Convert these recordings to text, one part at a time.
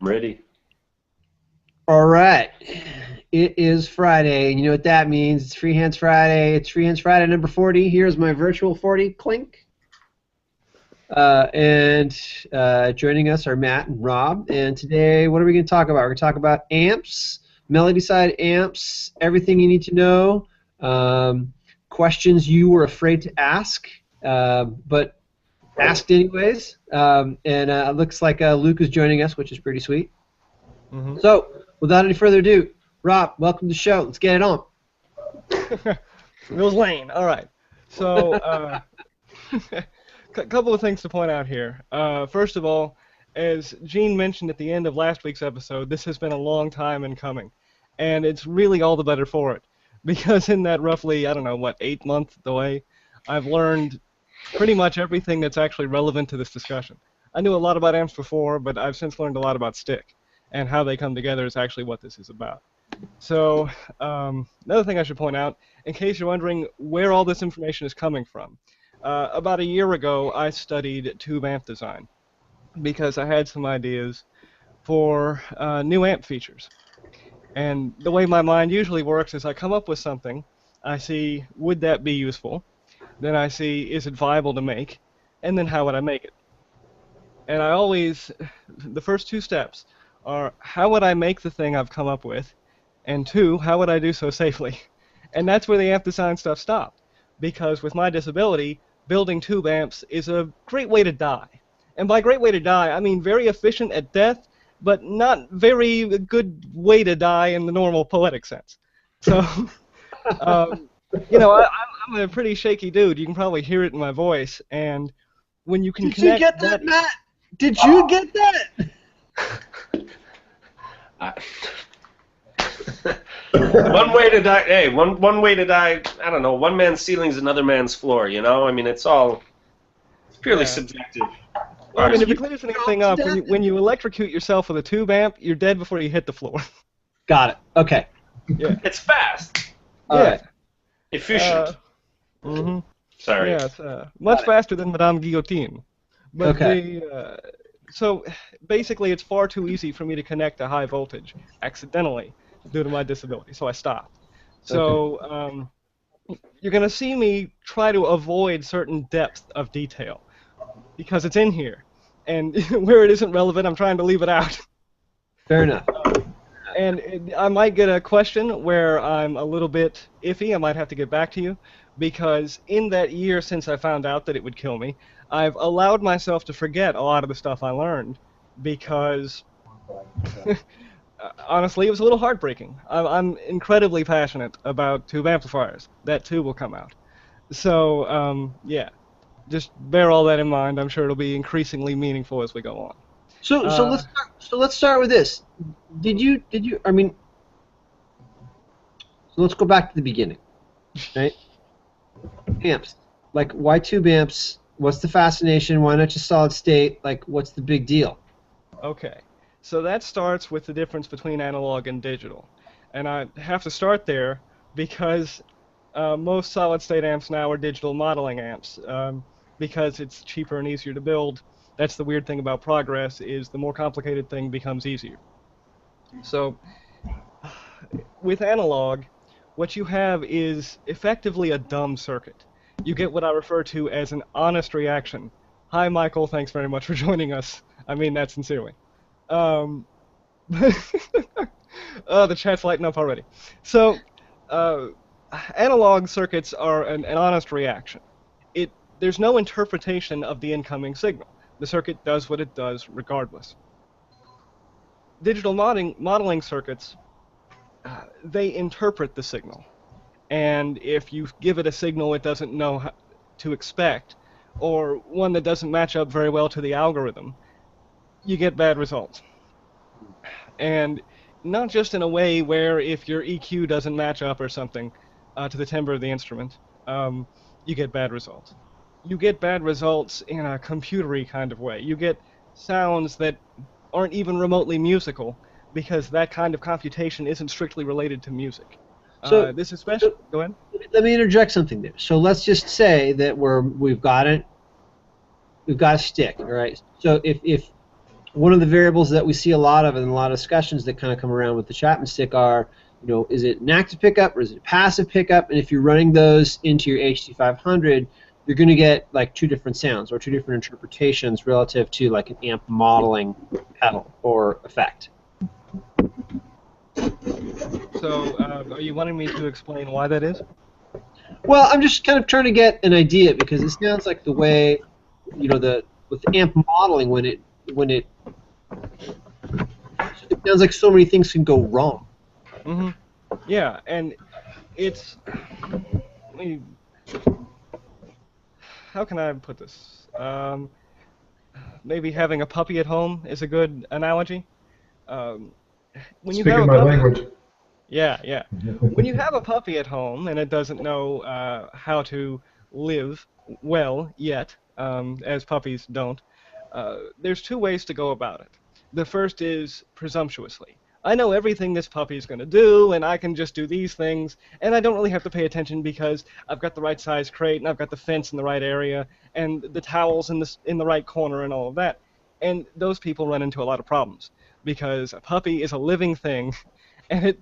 I'm ready. All right. It is Friday, and you know what that means. It's Free Hands Friday. It's Free Hands Friday number 40. Here's my virtual 40 clink. And joining us are Matt and Rob. And today, what are we going to talk about? We're going to talk about amps, melody side amps, everything you need to know, questions you were afraid to ask, but asked anyways. And it looks like Luke is joining us, which is pretty sweet. Mm-hmm. So, without any further ado, Rob, welcome to the show. Let's get it on. Mills Lane. All right. So, a couple of things to point out here. First of all, as Gene mentioned at the end of last week's episode, this has been a long time in coming, and it's really all the better for it, because in that roughly, 8 months away, I've learned pretty much everything that's actually relevant to this discussion. I knew a lot about amps before, but I've since learned a lot about stick, and how they come together is actually what this is about. So, another thing I should point out, in case you're wondering where all this information is coming from, about a year ago I studied tube amp design because I had some ideas for new amp features. And the way my mind usually works is I come up with something, I see, would that be useful? Then I see, is it viable to make? And then how would I make it? And I always, the first two steps are, how would I make the thing I've come up with? And two, how would I do so safely? And that's where the amp design stuff stopped. Because with my disability, building tube amps is a great way to die. And by great way to die, I mean very efficient at death, but not very good way to die in the normal poetic sense. So, I'm a pretty shaky dude. You can probably hear it in my voice. And when you can Did connect you get that, Matt? Did you get that? One way to die. Hey, one way to die. I don't know. One man's ceiling is another man's floor. You know. I mean, it's purely subjective. I mean, if it clears anything up, when you electrocute yourself with a tube amp, you're dead before you hit the floor. Got it. Okay. Yeah. It's fast. All right. Efficient. Mm-hmm. Sorry. Yeah, it's much faster than Madame Guillotine. But Okay. So basically, it's far too easy for me to connect a high voltage accidentally due to my disability, so I stopped. So you're going to see me try to avoid certain depth of detail because it's in here. And where it isn't relevant, I'm trying to leave it out. Fair enough. And I might get a question where I'm a little bit iffy. I might have to get back to you because in that year since I found out that it would kill me, I've allowed myself to forget a lot of the stuff I learned because, honestly, it was a little heartbreaking. I'm incredibly passionate about tube amplifiers. That too will come out. So, yeah, just bear all that in mind. I'm sure it'll be increasingly meaningful as we go on. So let's start with this. Did you? I mean, so let's go back to the beginning, right? Amps, like why tube amps? What's the fascination? Why not just solid state? Like, what's the big deal? Okay, so that starts with the difference between analog and digital, and I have to start there because most solid state amps now are digital modeling amps because it's cheaper and easier to build. That's the weird thing about progress, is the more complicated thing becomes easier. So, with analog, what you have is effectively a dumb circuit. You get what I refer to as an honest reaction. Hi, Michael, thanks very much for joining us. I mean that sincerely. The chat's lighting up already. So, analog circuits are an honest reaction. There's no interpretation of the incoming signal. The circuit does what it does regardless. Digital modeling circuits, they interpret the signal. And if you give it a signal it doesn't know how to expect, or one that doesn't match up very well to the algorithm, you get bad results. And not just in a way where if your EQ doesn't match up or something to the timbre of the instrument, you get bad results. You get bad results in a computery kind of way. You get sounds that aren't even remotely musical because that kind of computation isn't strictly related to music. So this especially. Go ahead. Let me interject something there. So let's just say that we've got a stick, all right? So if one of the variables that we see a lot of in a lot of discussions that kind of come around with the Chapman stick are, is it an active pickup or is it a passive pickup? And if you're running those into your HT500, you're going to get like two different sounds or two different interpretations relative to like an amp modeling pedal or effect. So, are you wanting me to explain why that is? Well, I'm just kind of trying to get an idea because it sounds like the way, with the amp modeling when it sounds like so many things can go wrong. Mm-hmm. Yeah, and it's. How can I put this? Maybe having a puppy at home is a good analogy. When you Speaking have a my puppy, language. yeah. When you have a puppy at home and it doesn't know how to live well yet, as puppies don't, there's two ways to go about it. The first is presumptuously. I know everything this puppy is going to do, and I can just do these things, and I don't really have to pay attention because I've got the right size crate, and I've got the fence in the right area, and the towels in the right corner, and all of that. And those people run into a lot of problems because a puppy is a living thing, and it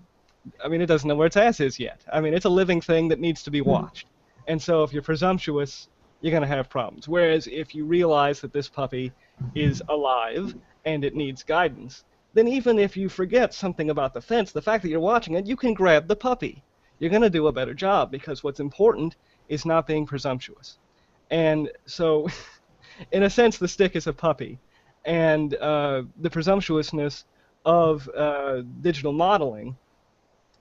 doesn't know where its ass is yet. I mean, it's a living thing that needs to be watched. And so if you're presumptuous, you're going to have problems. Whereas if you realize that this puppy is alive and it needs guidance, then even if you forget something about the fence, the fact that you're watching it, you can grab the puppy. You're going to do a better job because what's important is not being presumptuous. And so, in a sense, the stick is a puppy. And the presumptuousness of digital modeling,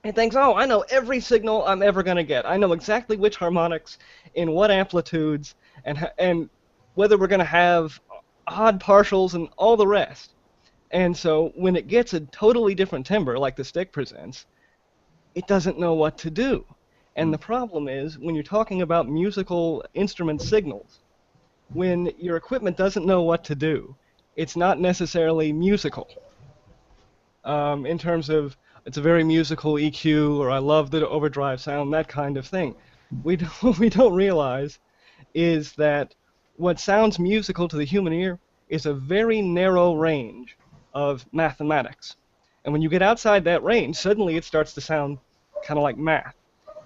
it thinks, oh, I know every signal I'm ever going to get. I know exactly which harmonics in what amplitudes and whether we're going to have odd partials and all the rest. And so when it gets a totally different timbre like the stick presents, it doesn't know what to do. And the problem is when you're talking about musical instrument signals, when your equipment doesn't know what to do, it's not necessarily musical. In terms of it's a very musical EQ, or I love the overdrive sound, that kind of thing. What we don't realize is that what sounds musical to the human ear is a very narrow range of mathematics. And when you get outside that range, suddenly it starts to sound kind of like math.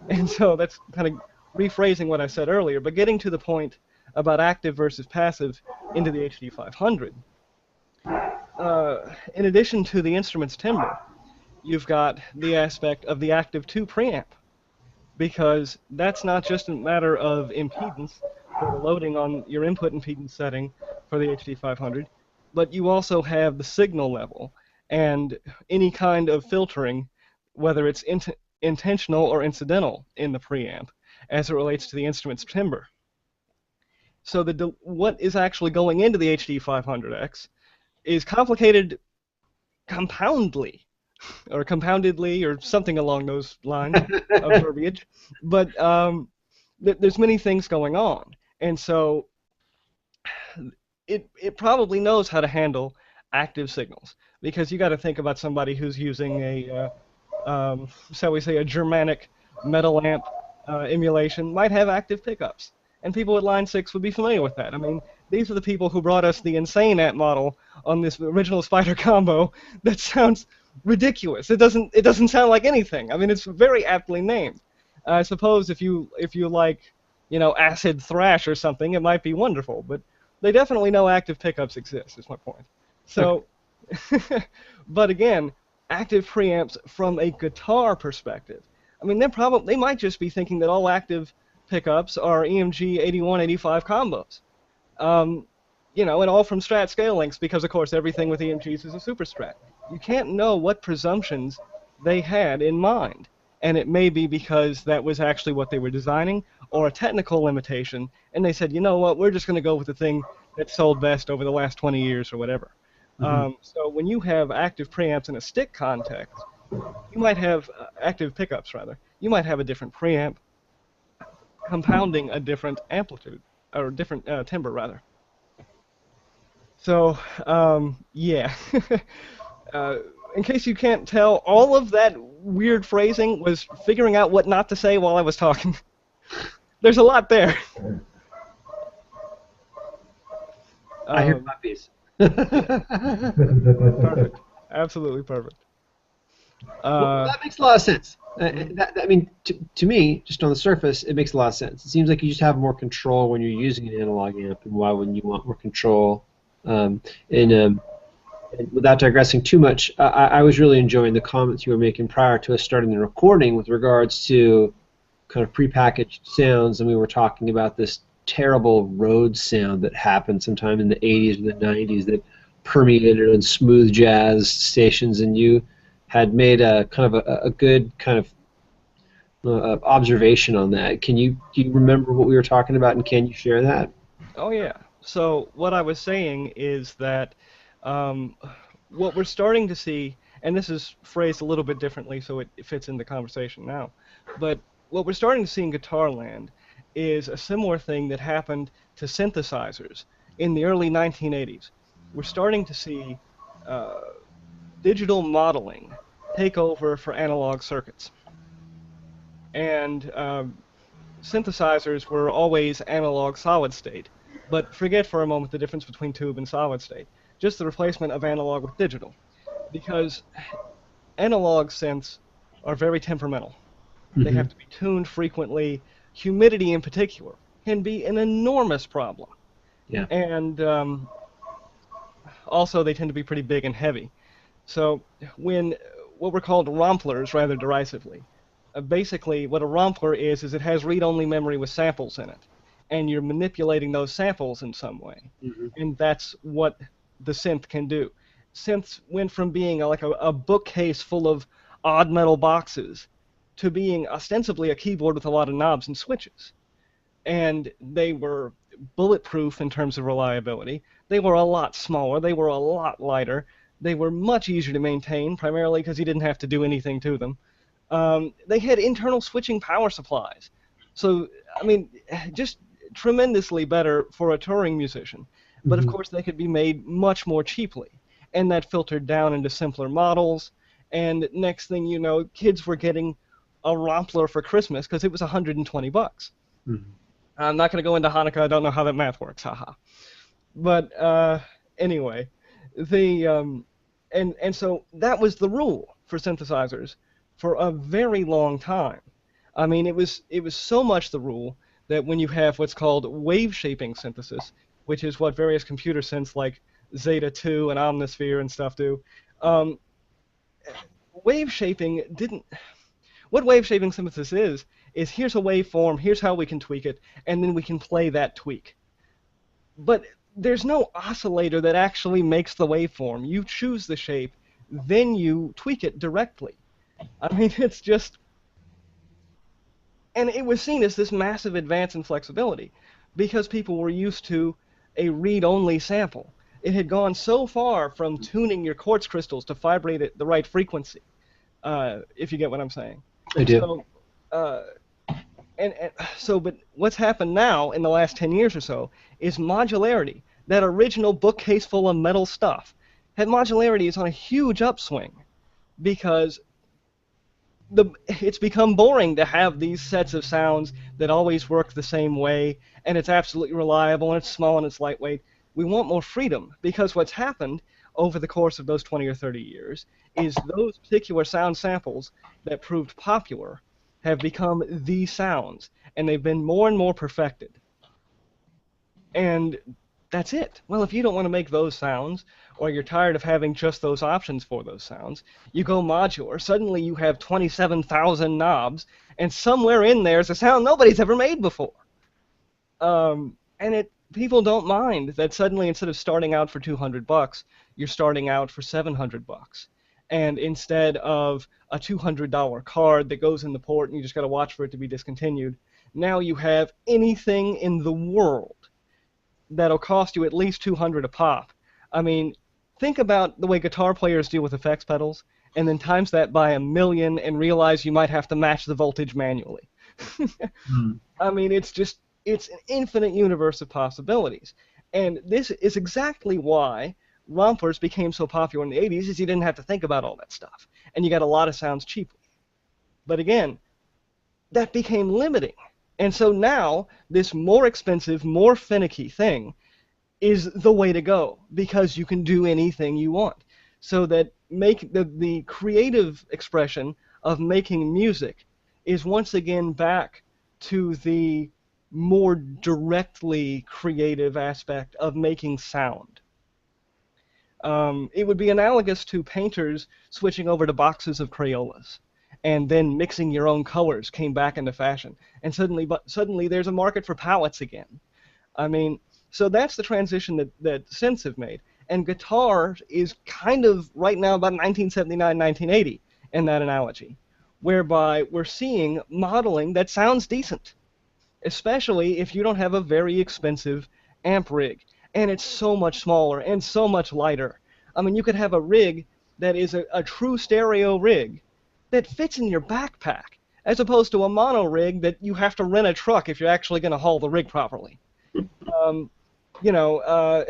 And so that's kind of rephrasing what I said earlier, but getting to the point about active versus passive into the HD500. In addition to the instrument's timbre, you've got the aspect of the active 2 preamp, because that's not just a matter of impedance for the loading on your input impedance setting for the HD500, but you also have the signal level and any kind of filtering, whether it's intentional or incidental in the preamp, as it relates to the instrument's timbre. So what is actually going into the HD500X is complicated compoundedly, or something along those lines of verbiage. But there's many things going on, and so it probably knows how to handle active signals, because you got to think about somebody who's using a shall we say a Germanic metal amp emulation might have active pickups, and people at Line 6 would be familiar with that. I mean, these are the people who brought us the insane amp model on this original Spider combo that sounds ridiculous. It doesn't sound like anything. I mean, it's very aptly named. I suppose if you like, acid thrash or something, it might be wonderful, but they definitely know active pickups exist, is my point. So, but again, active preamps from a guitar perspective, I mean, they might just be thinking that all active pickups are EMG 81, 85 combos. And all from Strat scale links, because of course everything with EMGs is a super Strat. You can't know what presumptions they had in mind, and it may be because that was actually what they were designing, or a technical limitation, and they said, you know what, we're just going to go with the thing that sold best over the last 20 years or whatever. So when you have active preamps in a stick context, you might have active pickups rather. You might have a different preamp compounding a different amplitude, or different timbre rather. So yeah. In case you can't tell, all of that weird phrasing was figuring out what not to say while I was talking. There's a lot there. I hear puppies. Perfect. Absolutely perfect. Well, that makes a lot of sense. I mean, to me, just on the surface, it makes a lot of sense. It seems like you just have more control when you're using an analog amp, and why wouldn't you want more control? Um, and without digressing too much, I was really enjoying the comments you were making prior to us starting the recording with regards to kind of prepackaged sounds, and we were talking about this terrible Rhodes sound that happened sometime in the 80s or the 90s that permeated on smooth jazz stations, and you had made a kind of a good kind of observation on that. Do you remember what we were talking about, and can you share that? Oh yeah. So what I was saying is that um, what we're starting to see, and this is phrased a little bit differently so it fits in the conversation now, but what we're starting to see in guitar land is a similar thing that happened to synthesizers in the early 1980s. We're starting to see uh, digital modeling take over for analog circuits. And synthesizers were always analog solid state. But forget for a moment the difference between tube and solid state. Just the replacement of analog with digital. Because analog synths are very temperamental. They Hmm. have to be tuned frequently. Humidity in particular can be an enormous problem. Yeah. And also they tend to be pretty big and heavy. So when what were called romplers, rather derisively, basically what a rompler is it has read-only memory with samples in it, and you're manipulating those samples in some way, Hmm. and that's what the synth can do. Synths went from being like a bookcase full of odd metal boxes to being ostensibly a keyboard with a lot of knobs and switches, and they were bulletproof in terms of reliability. They were a lot smaller. They were a lot lighter. They were much easier to maintain, primarily because you didn't have to do anything to them. They had internal switching power supplies. So, I mean, just tremendously better for a touring musician. But of Hmm. course, they could be made much more cheaply. And that filtered down into simpler models. And next thing you know, kids were getting a Rompler for Christmas because it was 120 bucks. Hmm. I'm not going to go into Hanukkah. I don't know how that math works. Haha. But anyway, the and so that was the rule for synthesizers for a very long time. I mean, it was so much the rule that when you have what's called wave shaping synthesis, which is what various computer synths like Zeta 2 and Omnisphere and stuff do, um, wave shaping didn't. What wave shaping synthesis is here's a waveform, here's how we can tweak it, and then we can play that tweak. But there's no oscillator that actually makes the waveform. You choose the shape, then you tweak it directly. I mean, it's just, and it was seen as this massive advance in flexibility because people were used to a read-only sample. It had gone so far from tuning your quartz crystals to vibrate at the right frequency, if you get what I'm saying. I do. So, uh, but what's happened now in the last 10 years or so is modularity. That original bookcase full of metal stuff, that modularity is on a huge upswing because it's become boring to have these sets of sounds that always work the same way, and it's absolutely reliable, and it's small, and it's lightweight. We want more freedom because what's happened over the course of those 20 or 30 years is those particular sound samples that proved popular have become the sounds, and they've been more and more perfected. And that's it. Well, if you don't want to make those sounds, or you're tired of having just those options for those sounds, you go modular. Suddenly you have 27,000 knobs, and somewhere in there is a sound nobody's ever made before. And people don't mind that suddenly instead of starting out for 200 bucks, you're starting out for 700 bucks. And instead of a $200 card that goes in the port and you just got to watch for it to be discontinued, now you have anything in the world that'll cost you at least 200 a pop. I mean, think about the way guitar players deal with effects pedals, and then times that by a million and realize you might have to match the voltage manually. Mm. I mean, it's an infinite universe of possibilities. And this is exactly why rompers became so popular in the 80s, is you didn't have to think about all that stuff. And you got a lot of sounds cheaply. But again, that became limiting. And so now, this more expensive, more finicky thing is the way to go, because you can do anything you want. So that make the creative expression of making music is once again back to the more directly creative aspect of making sound. It would be analogous to painters switching over to boxes of Crayolas, and then mixing your own colors came back into fashion, and suddenly there's a market for palettes again. I mean, so that's the transition that synths have made, and guitar is kind of right now about 1979, 1980 in that analogy, whereby we're seeing modeling that sounds decent, especially if you don't have a very expensive amp rig, and it's so much smaller and so much lighter. I mean, you could have a rig that is a true stereo rig that fits in your backpack, as opposed to a mono rig that you have to rent a truck if you're actually going to haul the rig properly. You know,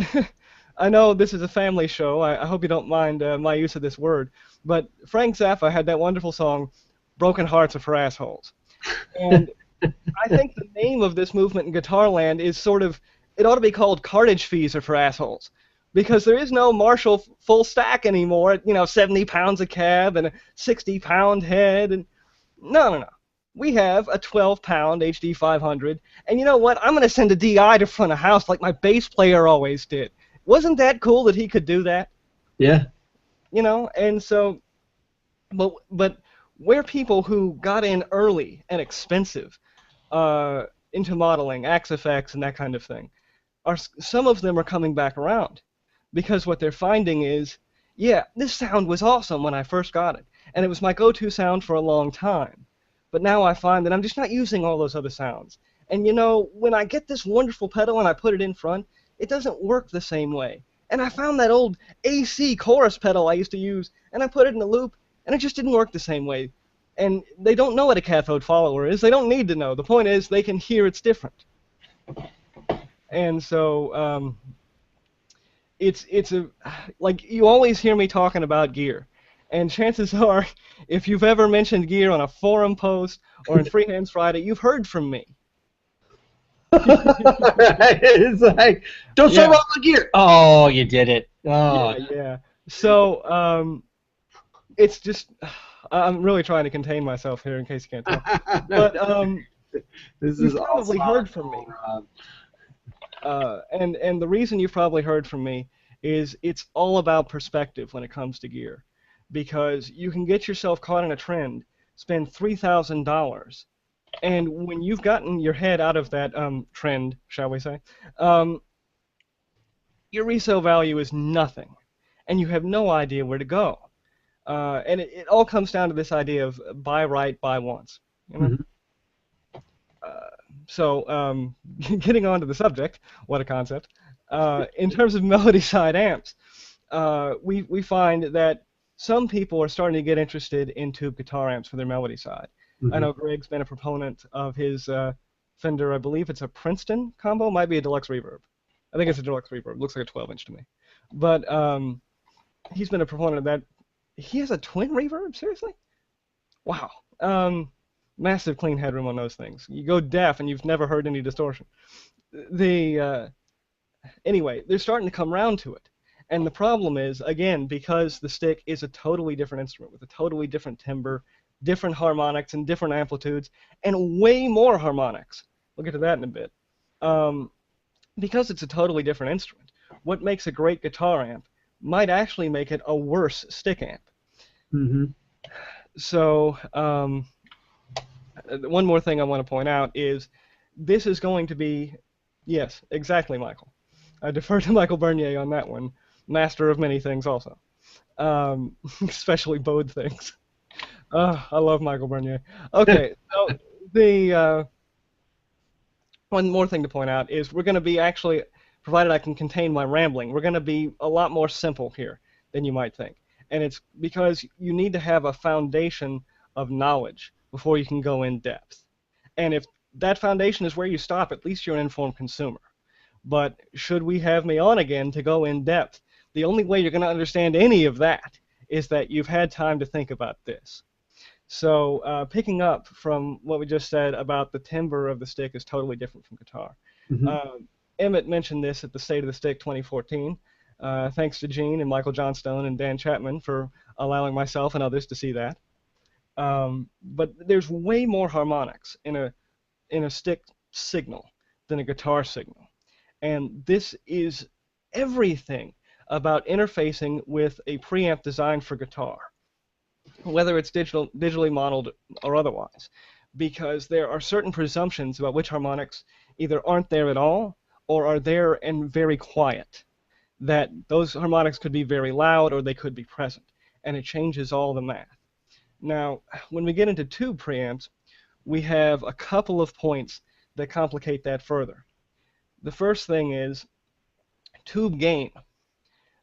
I know this is a family show. I hope you don't mind my use of this word, but Frank Zappa had that wonderful song, "Broken Hearts Are for Assholes," and I think the name of this movement in guitar land is sort of, it ought to be called "Cartage Fees Are for Assholes," because there is no Marshall full stack anymore. 70 pounds of cab and a 60-pound head, and no. We have a 12-pound HD 500, and you know what? I'm going to send a DI to front of house like my bass player always did. Wasn't that cool that he could do that? Yeah. And so, but where people who got in early and expensive into modeling, Axe FX and that kind of thing, some of them are coming back around, because what they're finding is, yeah, this sound was awesome when I first got it, and it was my go-to sound for a long time. But now I find that I'm just not using all those other sounds. And when I get this wonderful pedal and I put it in front, it doesn't work the same way. And I found that old AC chorus pedal I used to use, and I put it in a loop, and it just didn't work the same way. And they don't know what a cathode follower is. They don't need to know. The point is they can hear it's different. And so like, you always hear me talking about gear. And chances are, if you've ever mentioned gear on a forum post or in Freehands Friday, you've heard from me. It's like, don't say wrong with gear. Oh, you did it. Oh. Yeah. So it's just, I'm really trying to contain myself here in case you can't tell. But this you've is probably heard from me. And the reason you've probably heard from me is it's all about perspective when it comes to gear. Because you can get yourself caught in a trend, spend $3,000, and when you've gotten your head out of that trend, shall we say, your resale value is nothing, and you have no idea where to go. And it all comes down to this idea of buy right, buy once. Mm-hmm. So getting on to the subject, what a concept. In terms of melody side amps, we find that some people are starting to get interested in tube guitar amps for their melody side. Mm-hmm. I know Greg's been a proponent of his Fender, I believe it's a Princeton combo, might be a deluxe reverb. I think it's a deluxe reverb, looks like a 12-inch to me. But he's been a proponent of that. He has a twin reverb, seriously? Wow. Massive clean headroom on those things. You go deaf and you've never heard any distortion. Anyway, they're starting to come around to it. And the problem is, again, because the stick is a totally different instrument with a totally different timbre, different harmonics and different amplitudes, and way more harmonics. We'll get to that in a bit. Because it's a totally different instrument, what makes a great guitar amp might actually make it a worse stick amp. Mm-hmm. So, one more thing I want to point out is this is going to be, yes, exactly, Michael. I defer to Michael Bernier on that one. Master of many things also, especially bowed things. I love Michael Bernier. Okay, so the one more thing to point out is we're going to be actually, provided I can contain my rambling, we're going to be a lot more simple here than you might think. And it's because you need to have a foundation of knowledge before you can go in depth. And if that foundation is where you stop, at least you're an informed consumer. But should we have me on again to go in depth, the only way you're going to understand any of that is that you've had time to think about this. So picking up from what we just said about the timbre of the stick is totally different from guitar. Mm-hmm. Emmett mentioned this at the State of the Stick 2014. Thanks to Gene and Michael Johnstone and Dan Chapman for allowing myself and others to see that. But there's way more harmonics in a stick signal than a guitar signal. And this is everything about interfacing with a preamp designed for guitar, whether it's digitally modeled or otherwise, because there are certain presumptions about which harmonics either aren't there at all or are there and very quiet, that those harmonics could be very loud or they could be present, and it changes all the math. Now, when we get into tube preamps, we have a couple of points that complicate that further. The first thing is tube gain.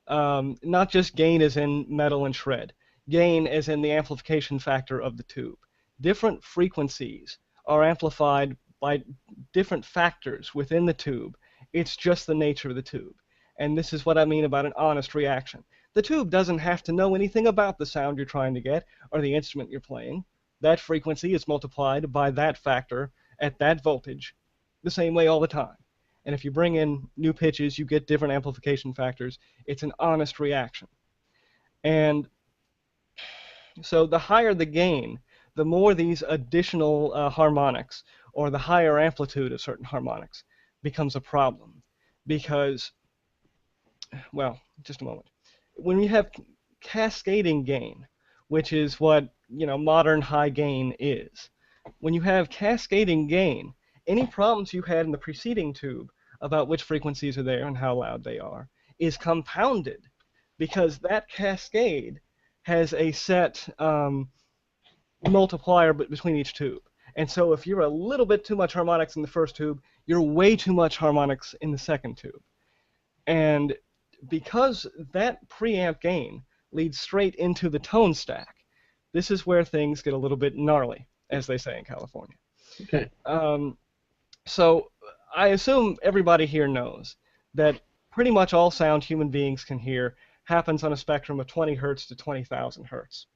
Not just gain as in metal and shred, gain as in the amplification factor of the tube. Different frequencies are amplified by different factors within the tube. It's just the nature of the tube. And this is what I mean about an honest reaction. The tube doesn't have to know anything about the sound you're trying to get or the instrument you're playing. That frequency is multiplied by that factor at that voltage the same way all the time. And if you bring in new pitches, you get different amplification factors. It's an honest reaction. And so the higher the gain, the more these additional harmonics or the higher amplitude of certain harmonics becomes a problem. Because, well, just a moment. When you have cascading gain, which is what modern high gain is, when you have cascading gain, any problems you had in the preceding tube about which frequencies are there and how loud they are is compounded because that cascade has a set multiplier between each tube. And so if you're a little bit too much harmonics in the first tube, you're way too much harmonics in the second tube. And because that preamp gain leads straight into the tone stack, this is where things get a little bit gnarly, as they say in California. Okay. So I assume everybody here knows that pretty much all sound human beings can hear happens on a spectrum of 20 hertz to 20,000 hertz.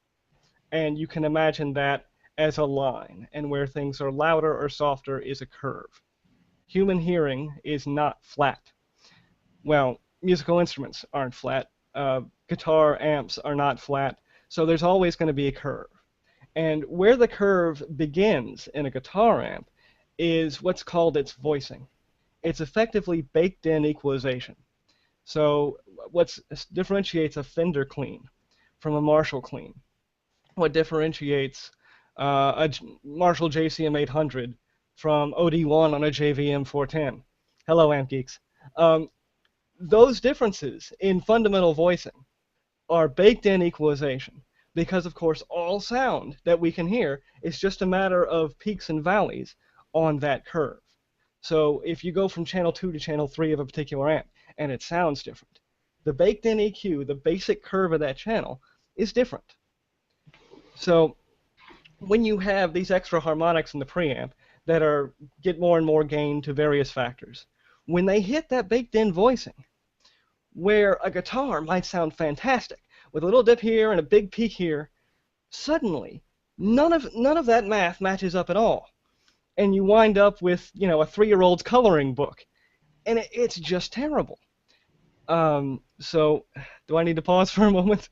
And you can imagine that as a line, and where things are louder or softer is a curve. Human hearing is not flat. Well, musical instruments aren't flat. Guitar amps are not flat. So there's always going to be a curve. And where the curve begins in a guitar amp is what's called its voicing. It's effectively baked-in equalization. So what differentiates a Fender clean from a Marshall clean? What differentiates a Marshall JCM 800 from OD1 on a JVM 410? Hello, amp geeks. Those differences in fundamental voicing are baked-in equalization because, of course, all sound that we can hear is just a matter of peaks and valleys on that curve. So if you go from channel 2 to channel 3 of a particular amp and it sounds different, the baked-in EQ, the basic curve of that channel, is different. So when you have these extra harmonics in the preamp that get more and more gain to various factors, when they hit that baked-in voicing, where a guitar might sound fantastic with a little dip here and a big peak here, suddenly none of that math matches up at all. And you wind up with, a 3-year-old's coloring book. And it's just terrible. So, do I need to pause for a moment?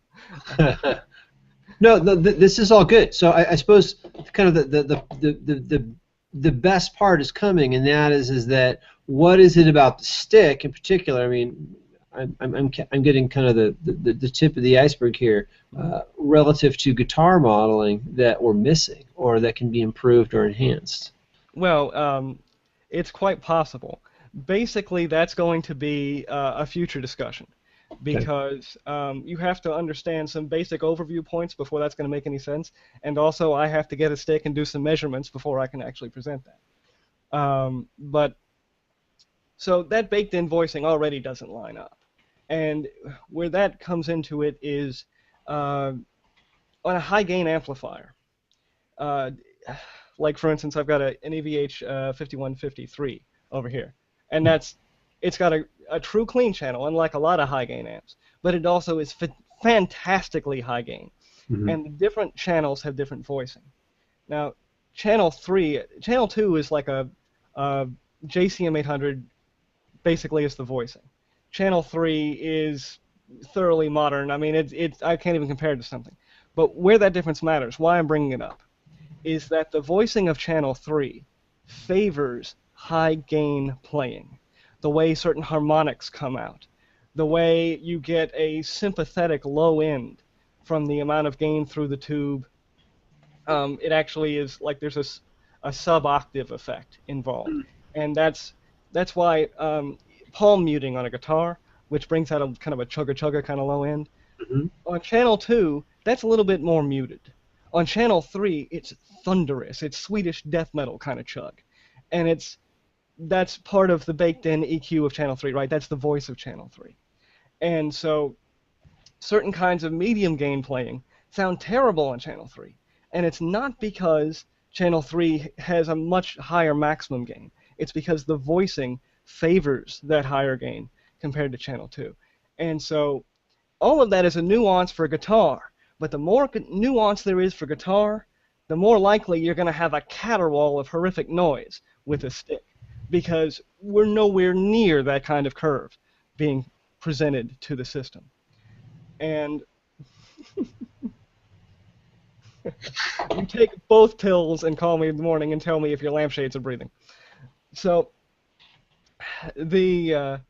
No, this is all good. So I suppose kind of the best part is coming, and that is that what is it about the stick in particular? I mean, I'm getting kind of the tip of the iceberg here relative to guitar modeling that we're missing or that can be improved or enhanced. Well, it's quite possible. Basically, that's going to be a future discussion because you have to understand some basic overview points before that's going to make any sense, and also I have to get a stick and do some measurements before I can actually present that. So that baked-in voicing already doesn't line up, and where that comes into it is on a high-gain amplifier. Like, for instance, I've got an EVH 5153 over here, and it's got a true clean channel, unlike a lot of high-gain amps, but it also is fantastically high-gain, and the different channels have different voicing. Now, channel 2 is like a JCM 800 basically is the voicing. Channel 3 is thoroughly modern. I mean, I can't even compare it to something. But where that difference matters, why I'm bringing it up, is that the voicing of Channel 3 favors high gain playing, the way certain harmonics come out, the way you get a sympathetic low end from the amount of gain through the tube. It actually is like there's a sub-octave effect involved, and that's why palm muting on a guitar, which brings out a kind of a chugga-chugga kind of low end. Mhm. On channel 2, that's a little bit more muted. On channel 3, it's thunderous. It's Swedish death metal kind of chug. And that's part of the baked-in EQ of channel 3, right? That's the voice of channel 3. And so certain kinds of medium gain playing sound terrible on channel 3. And it's not because channel 3 has a much higher maximum gain. It's because the voicing favors that higher gain compared to channel 2. And so all of that is a nuance for guitar. But the more nuance there is for guitar, the more likely you're going to have a caterwaul of horrific noise with a stick, because we're nowhere near that kind of curve being presented to the system. And you take both pills and call me in the morning and tell me if your lampshades are breathing. So the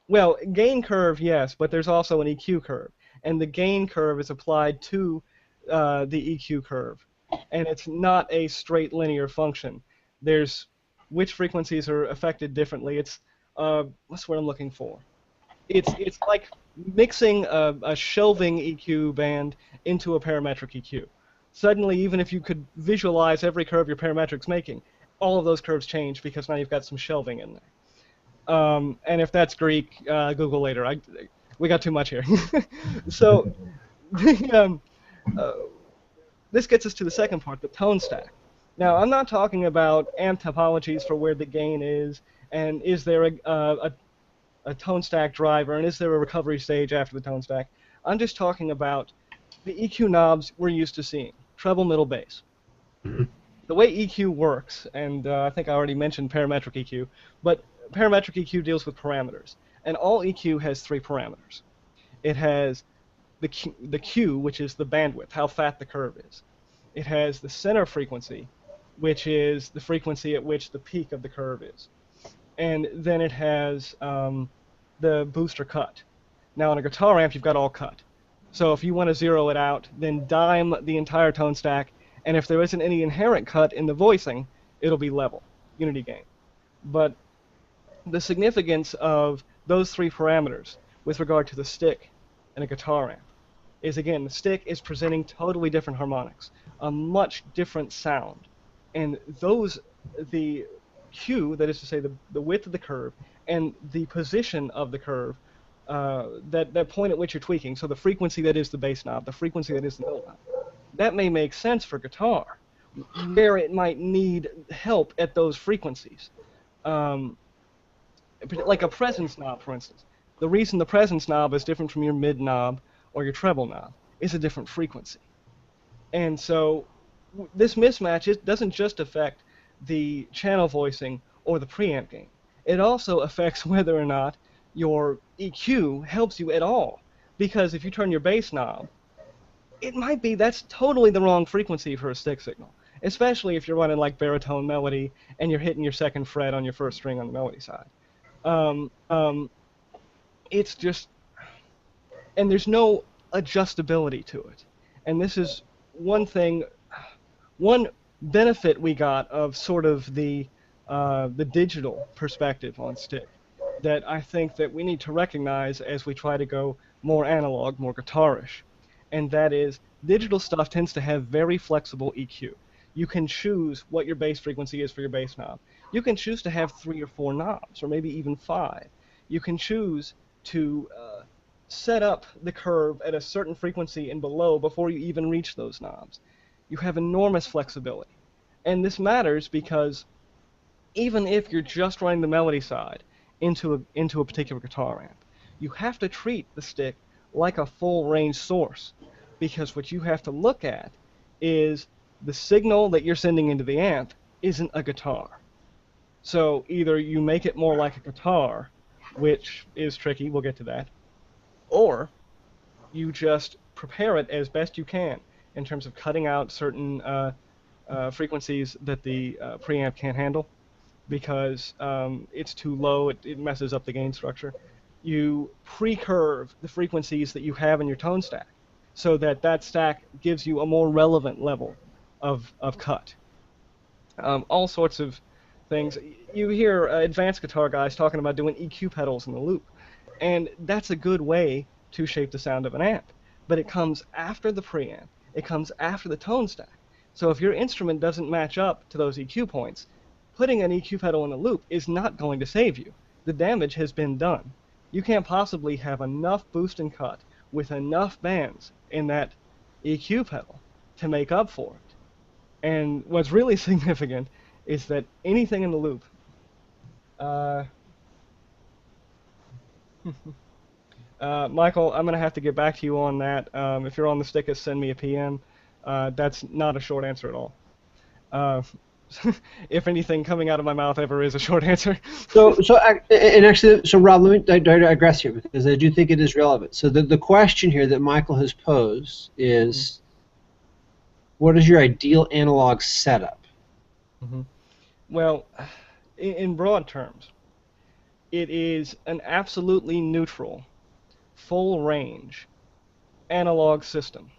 well, gain curve, yes, but there's also an EQ curve. And the gain curve is applied to the EQ curve. And it's not a straight linear function. There's which frequencies are affected differently. It's, what's what I'm looking for? It's like mixing a shelving EQ band into a parametric EQ. Suddenly, even if you could visualize every curve your parametric's making, all of those curves change because now you've got some shelving in there. And if that's Greek, Google later. We got too much here. So this gets us to the second part, the tone stack. Now, I'm not talking about amp topologies for where the gain is, and is there a tone stack driver, and is there a recovery stage after the tone stack. I'm just talking about the EQ knobs we're used to seeing, treble, middle, bass. The way EQ works, and I think I already mentioned parametric EQ, but parametric EQ deals with parameters, and all EQ has 3 parameters. It has the Q, which is the bandwidth, how fat the curve is. It has the center frequency, which is the frequency at which the peak of the curve is. And then it has the booster cut. Now, on a guitar amp, you've got all cut. So if you want to zero it out, then dime the entire tone stack, and if there isn't any inherent cut in the voicing, it'll be level, unity gain. But the significance of those 3 parameters with regard to the stick and a guitar amp is, again, the stick is presenting totally different harmonics, a much different sound. And those, the Q, that is to say the width of the curve, and the position of the curve, that point at which you're tweaking, so the frequency that is the bass knob, the frequency that is the middle knob, that may make sense for guitar, where it might need help at those frequencies. Like a presence knob, for instance. The reason the presence knob is different from your mid knob or your treble knob is a different frequency. And so this mismatch doesn't just affect the channel voicing or the preamp gain. It also affects whether or not your EQ helps you at all. Because if you turn your bass knob, it might be that's totally the wrong frequency for a stick signal, especially if you're running like baritone melody and you're hitting your second fret on your first string on the melody side. It's just, and there's no adjustability to it. And this is one thing, one benefit we got of sort of the digital perspective on stick that I think that we need to recognize as we try to go more analog, more guitarish. And that is, digital stuff tends to have very flexible EQ. You can choose what your bass frequency is for your bass knob. You can choose to have 3 or 4 knobs, or maybe even 5. You can choose to set up the curve at a certain frequency and below before you even reach those knobs. You have enormous flexibility. And this matters because even if you're just running the melody side into a particular guitar amp, you have to treat the stick like a full range source, because what you have to look at is the signal that you're sending into the amp isn't a guitar. So either you make it more like a guitar, which is tricky, we'll get to that, or you just prepare it as best you can in terms of cutting out certain frequencies that the preamp can't handle because it's too low, it messes up the gain structure. You pre-curve the frequencies that you have in your tone stack so that that stack gives you a more relevant level of cut. All sorts of things. You hear advanced guitar guys talking about doing EQ pedals in the loop, and that's a good way to shape the sound of an amp. But it comes after the preamp. It comes after the tone stack. So if your instrument doesn't match up to those EQ points, putting an EQ pedal in the loop is not going to save you. The damage has been done. You can't possibly have enough boost and cut with enough bands in that EQ pedal to make up for it. And what's really significant is that anything in the loop, Michael, I'm going to have to get back to you on that. If you're on the Stickus, send me a PM. That's not a short answer at all. If anything coming out of my mouth ever is a short answer. So Rob, let me digress here because I do think it is relevant. So the question here that Michael has posed is, what is your ideal analog setup? Mm-hmm. Well, in broad terms, it is an absolutely neutral, full range analog system.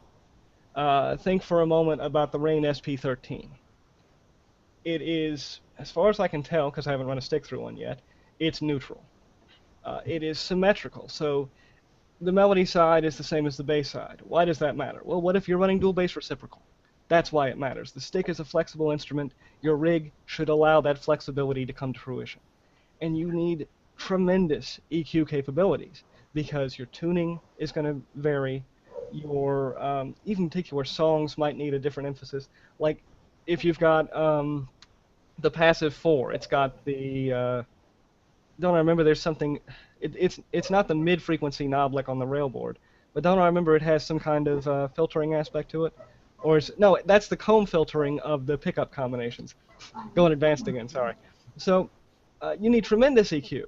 Think for a moment about the Rane SP13. It is, as far as I can tell, because I haven't run a stick through one yet, it's neutral. It is symmetrical, so the melody side is the same as the bass side. Why does that matter? Well, what if you're running dual bass reciprocal? That's why it matters. The stick is a flexible instrument. Your rig should allow that flexibility to come to fruition. And you need tremendous EQ capabilities because your tuning is going to vary. Your even particular songs might need a different emphasis. Like if you've got the passive 4, it's got the don't I remember there's something. It's not the mid-frequency knob like on the railboard, but don't I remember it has some kind of filtering aspect to it? Or no, that's the comb filtering of the pickup combinations. Going advanced again, sorry. So you need tremendous EQ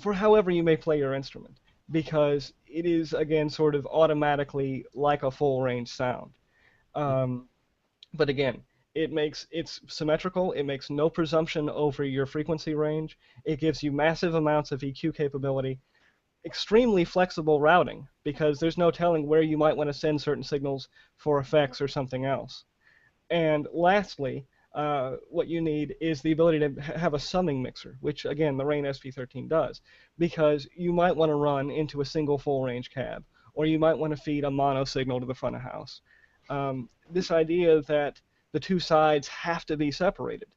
for however you may play your instrument, because it is, again, sort of automatically like a full range sound. But again, it's symmetrical, it makes no presumption over your frequency range, it gives you massive amounts of EQ capability, extremely flexible routing, because there's no telling where you might want to send certain signals for effects or something else. And lastly, what you need is the ability to have a summing mixer, which again the Rane SP13 does, because you might want to run into a single full range cab, or you might want to feed a mono signal to the front of house. This idea that the two sides have to be separated,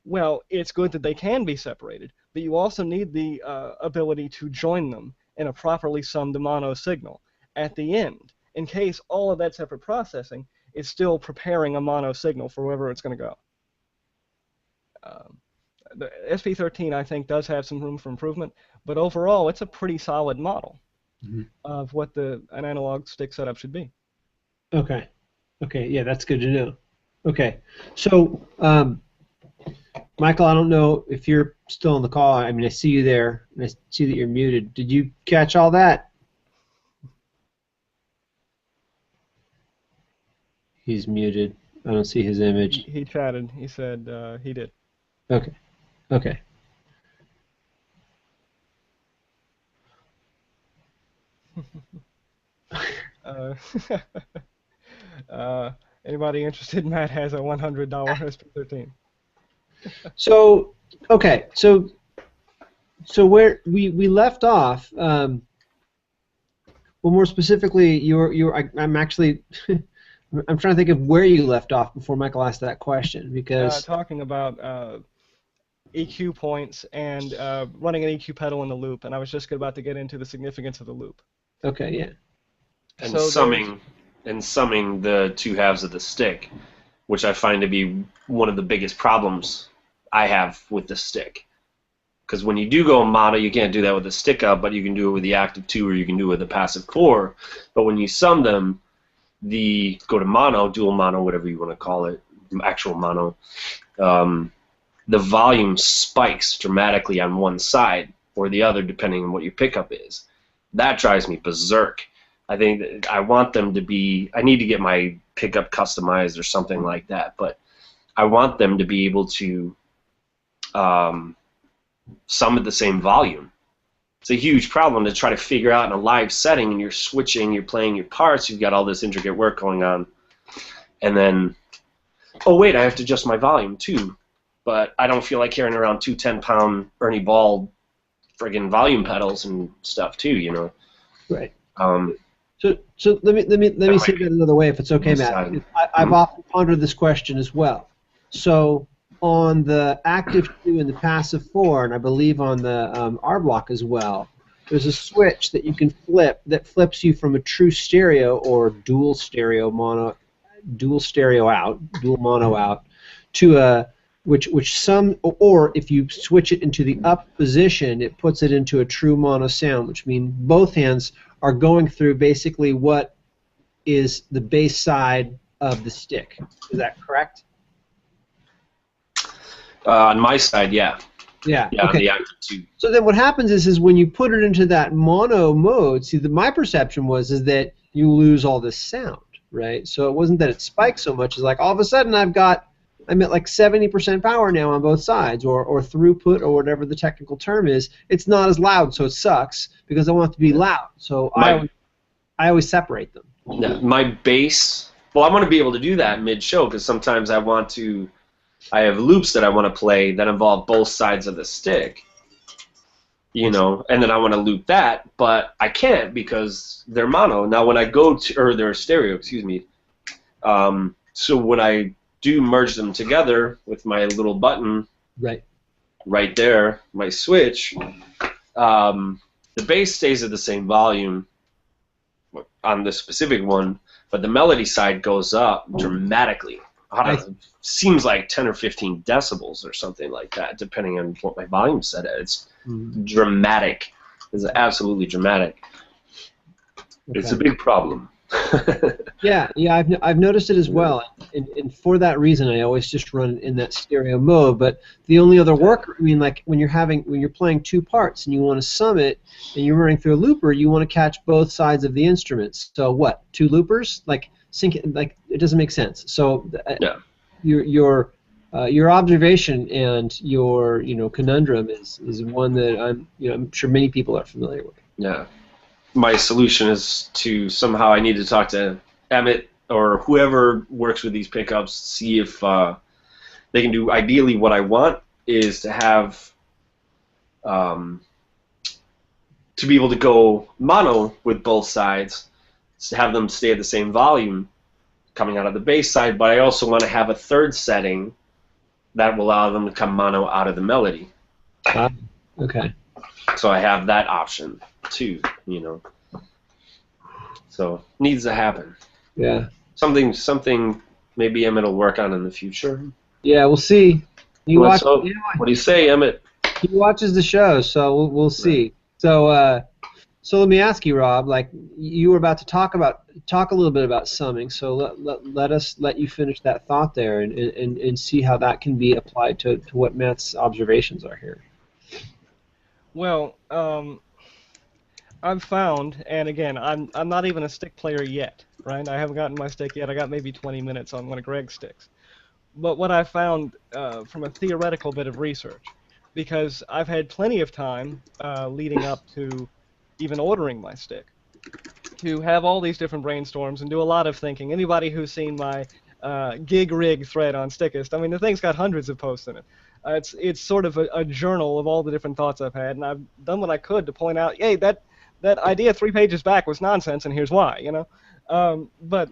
well, it's good that they can be separated, but you also need the ability to join them in a properly summed mono signal at the end, in case all of that separate processing is still preparing a mono signal for wherever it's going to go. The SP13, I think, does have some room for improvement, but overall, it's a pretty solid model of what an analog stick setup should be. Okay. Okay, yeah, that's good to know. Okay, so Michael, I don't know if you're still on the call. I mean, I see you there, and I see that you're muted. Did you catch all that? He's muted. I don't see his image. He chatted. He said he did. Okay. Okay. Anybody interested? Matt has a $100 SP13. So, okay. So where we left off. Well, more specifically, I'm actually. I'm trying to think of where you left off before Michael asked that question, because talking about EQ points and running an EQ pedal in the loop, and I was just about to get into the significance of the loop. Okay, yeah. And So summing the two halves of the stick, which I find to be one of the biggest problems I have with the stick. Because when you do go mono, you can't do that with the stick up, but you can do it with the active 2, or you can do it with the passive 4. But when you sum them, go to mono, dual mono, whatever you want to call it, actual mono, the volume spikes dramatically on one side or the other, depending on what your pickup is. That drives me berserk. I think that I want them to be, I need to get my pickup customized or something like that, but I want them to be able to sum at the same volume. It's a huge problem to try to figure out in a live setting, and you're switching, you're playing your parts, you've got all this intricate work going on, and then, oh wait, I have to adjust my volume too, but I don't feel like carrying around two 10-pound Ernie Ball friggin' volume pedals and stuff too, you know. Right. So let me say that another way, if it's okay, Matt. I've often pondered this question as well. So on the active 2 and the passive 4, and I believe on the R block as well, there's a switch that you can flip that flips you from a true stereo or dual mono out to a which some, or if you switch it into the up position, it puts it into a true mono sound, which means both hands are going through basically what is the bass side of the stick. Is that correct? On my side, yeah. Yeah. Yeah, okay. on the active 2. So then what happens is when you put it into that mono mode, see, my perception is that you lose all this sound, right? So it wasn't that it spikes so much. It's like all of a sudden I'm at like 70% power now on both sides, or throughput, or whatever the technical term is. It's not as loud, so it sucks because I want it to be loud. So I always separate them. Yeah, my bass. Well, I want to be able to do that mid-show because sometimes I have loops that I want to play that involve both sides of the stick, you know, and then I want to loop that, but I can't because they're mono. Now, when I go to, or they're stereo, excuse me. So when I do merge them together with my little button right there, my switch, the bass stays at the same volume on this specific one, but the melody side goes up dramatically. Seems like 10 or 15 decibels or something like that, depending on what my volume set at. It's dramatic. It's absolutely dramatic. Okay. It's a big problem. yeah, I've noticed it as well, and for that reason, I always just run in that stereo mode. But the only other work, I mean, like when you're playing 2 parts and you want to sum it, and you're running through a looper, you want to catch both sides of the instruments. So what? 2 loopers? Like sync it? Like it doesn't make sense. So your observation and your conundrum is one that I'm sure many people are familiar with. Yeah. My solution is to somehow I need to talk to Emmett or whoever works with these pickups, see if they can do. Ideally, what I want is to have to be able to go mono with both sides, to have them stay at the same volume coming out of the bass side, but I also want to have a third setting that will allow them to come mono out of the melody. Okay. So I have that option too, So needs to happen. Yeah. Something maybe Emmett will work on in the future. Yeah, we'll see. What do you say, Emmett? He watches the show, so we'll see. So so let me ask you, Rob. Like you were about to talk a little bit about summing. So let you finish that thought there and see how that can be applied to what Matt's observations are here. Well, I've found, and again, I'm not even a stick player yet, right? I haven't gotten my stick yet. I got maybe 20 minutes on one of Greg's sticks. But what I found from a theoretical bit of research, because I've had plenty of time leading up to even ordering my stick, to have all these different brainstorms and do a lot of thinking. Anybody who's seen my gig rig thread on Stickist, I mean, the thing's got hundreds of posts in it. It's sort of a journal of all the different thoughts I've had, and I've done what I could to point out, hey, that idea 3 pages back was nonsense, and here's why, But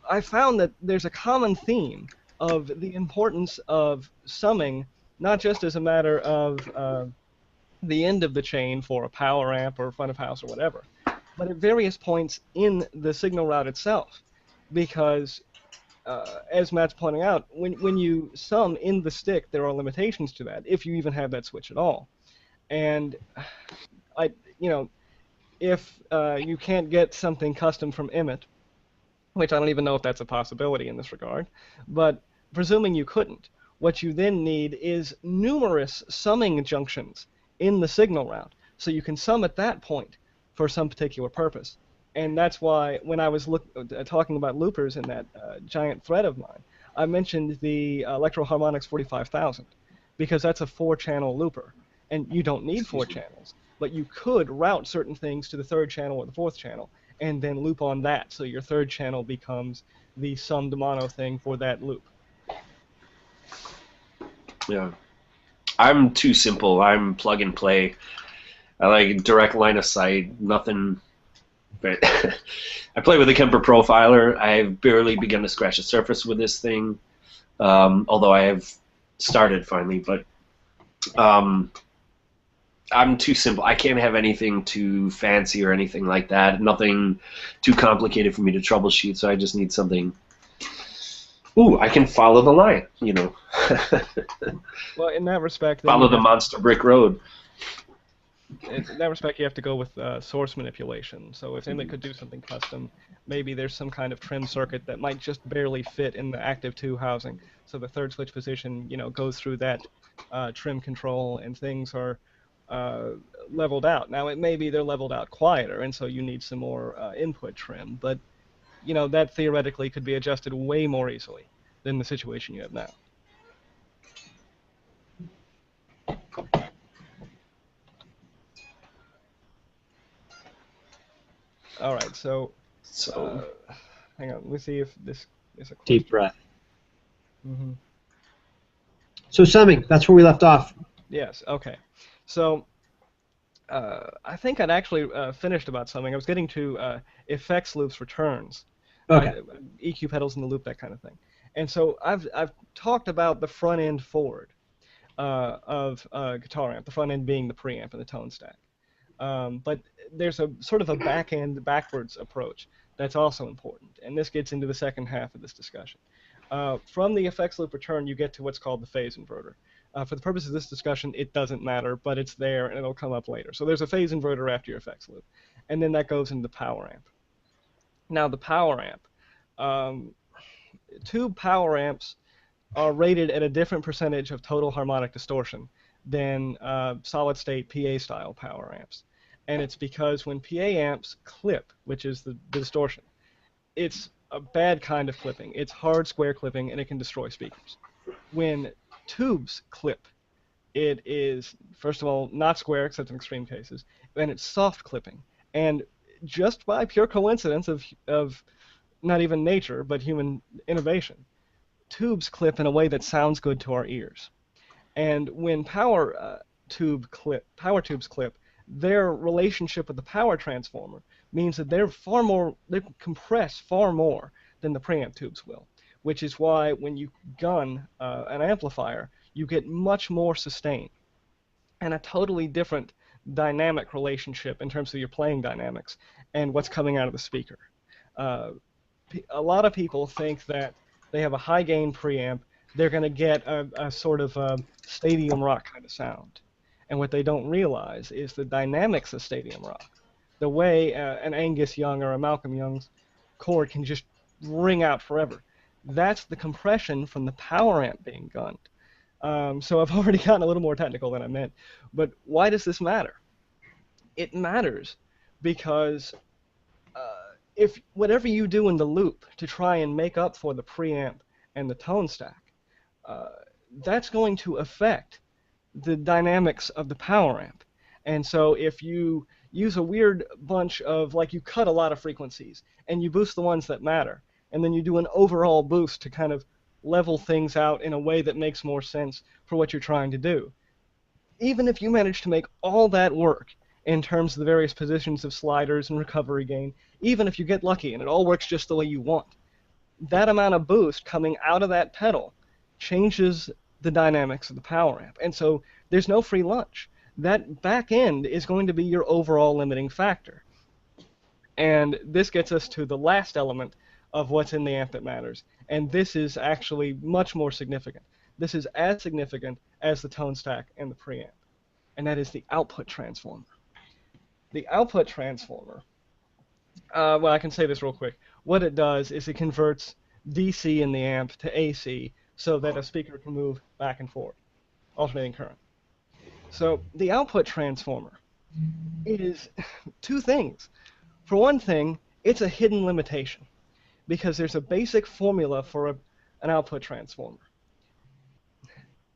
I found that there's a common theme of the importance of summing, not just as a matter of the end of the chain for a power amp or front of house or whatever, but at various points in the signal route itself, because as Matt's pointing out, when you sum in the stick, there are limitations to that, if you even have that switch at all. And if you can't get something custom from Emmett, which I don't even know if that's a possibility in this regard, but presuming you couldn't, What you then need is numerous summing junctions in the signal route, so you can sum at that point for some particular purpose. And that's why when I was talking about loopers in that giant thread of mine, I mentioned the Electro-Harmonix 45,000, because that's a 4-channel looper. And you don't need 4 channels, but you could route certain things to the 3rd channel or the 4th channel, and then loop on that, so your 3rd channel becomes the summed mono thing for that loop. Yeah. I'm too simple. I'm plug and play. I like direct line of sight, nothing. But I play with a Kemper profiler. I've barely begun to scratch the surface with this thing, although I have started finally. But I'm too simple. I can't have anything too fancy or anything like that. Nothing too complicated for me to troubleshoot. So I just need something. Ooh, I can follow the line, you know. Well, in that respect, follow the monster brick road. In that respect, you have to go with source manipulation. So if anybody could do something custom, maybe there's some kind of trim circuit that might just barely fit in the active 2 housing. So the 3rd switch position, you know, goes through that trim control, and things are leveled out. Now, it may be they're leveled out quieter, and so you need some more input trim. But you know, that theoretically could be adjusted way more easily than the situation you have now. All right, so hang on. Let me see if this is a question. Deep breath. Mm-hmm. So summing, that's where we left off. Yes, okay. So I think I'd actually finished about summing. I was getting to effects loops returns. Okay. EQ pedals in the loop, that kind of thing. And so I've talked about the front end forward of a guitar amp, the front end being the preamp and the tone stack. But there's a sort of a back end backwards approach that's also important, and this gets into the second half of this discussion. From the effects loop return, you get to what's called the phase inverter. For the purpose of this discussion, it doesn't matter, but it's there and it'll come up later. So there's a phase inverter after your effects loop, and then that goes into the power amp. Now the power amp, tube power amps are rated at a different percentage of total harmonic distortion than solid-state PA-style power amps. And it's because when PA amps clip, which is the distortion, it's a bad kind of clipping. It's hard square clipping, and it can destroy speakers. When tubes clip, it is, first of all, not square except in extreme cases, and it's soft clipping. And just by pure coincidence of not even nature, but human innovation, tubes clip in a way that sounds good to our ears. And when power tubes clip, their relationship with the power transformer means that they compress far more than the preamp tubes will, which is why when you gun an amplifier, you get much more sustain and a totally different dynamic relationship in terms of your playing dynamics and what's coming out of the speaker. A lot of people think that they have a high gain preamp, they're going to get a sort of stadium rock kind of sound. And what they don't realize is the dynamics of stadium rock. The way an Angus Young or a Malcolm Young's chord can just ring out forever. That's the compression from the power amp being gunned. So I've already gotten a little more technical than I meant. But why does this matter? It matters because if whatever you do in the loop to try and make up for the preamp and the tone stack, that's going to affect the dynamics of the power amp. And so if you use a weird bunch of, like you cut a lot of frequencies and you boost the ones that matter, and then you do an overall boost to kind of level things out in a way that makes more sense for what you're trying to do. Even if you manage to make all that work in terms of the various positions of sliders and recovery gain, even if you get lucky and it all works just the way you want, that amount of boost coming out of that pedal changes the dynamics of the power amp. And so there's no free lunch. That back end is going to be your overall limiting factor. And this gets us to the last element of what's in the amp that matters. And this is actually much more significant. This is as significant as the tone stack and the preamp. And that is the output transformer. The output transformer, well, I can say this real quick. What it does is it converts DC in the amp to AC so that a speaker can move back and forth, alternating current. So the output transformer is two things. For one thing, it's a hidden limitation because there's a basic formula for an output transformer.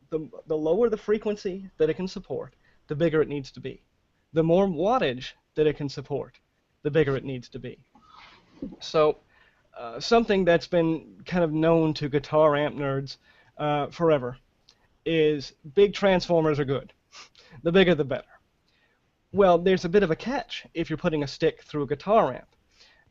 The lower the frequency that it can support, the bigger it needs to be. The more wattage that it can support, the bigger it needs to be. So something that's been kind of known to guitar amp nerds forever is big transformers are good. The bigger the better. Well, there's a bit of a catch if you're putting a stick through a guitar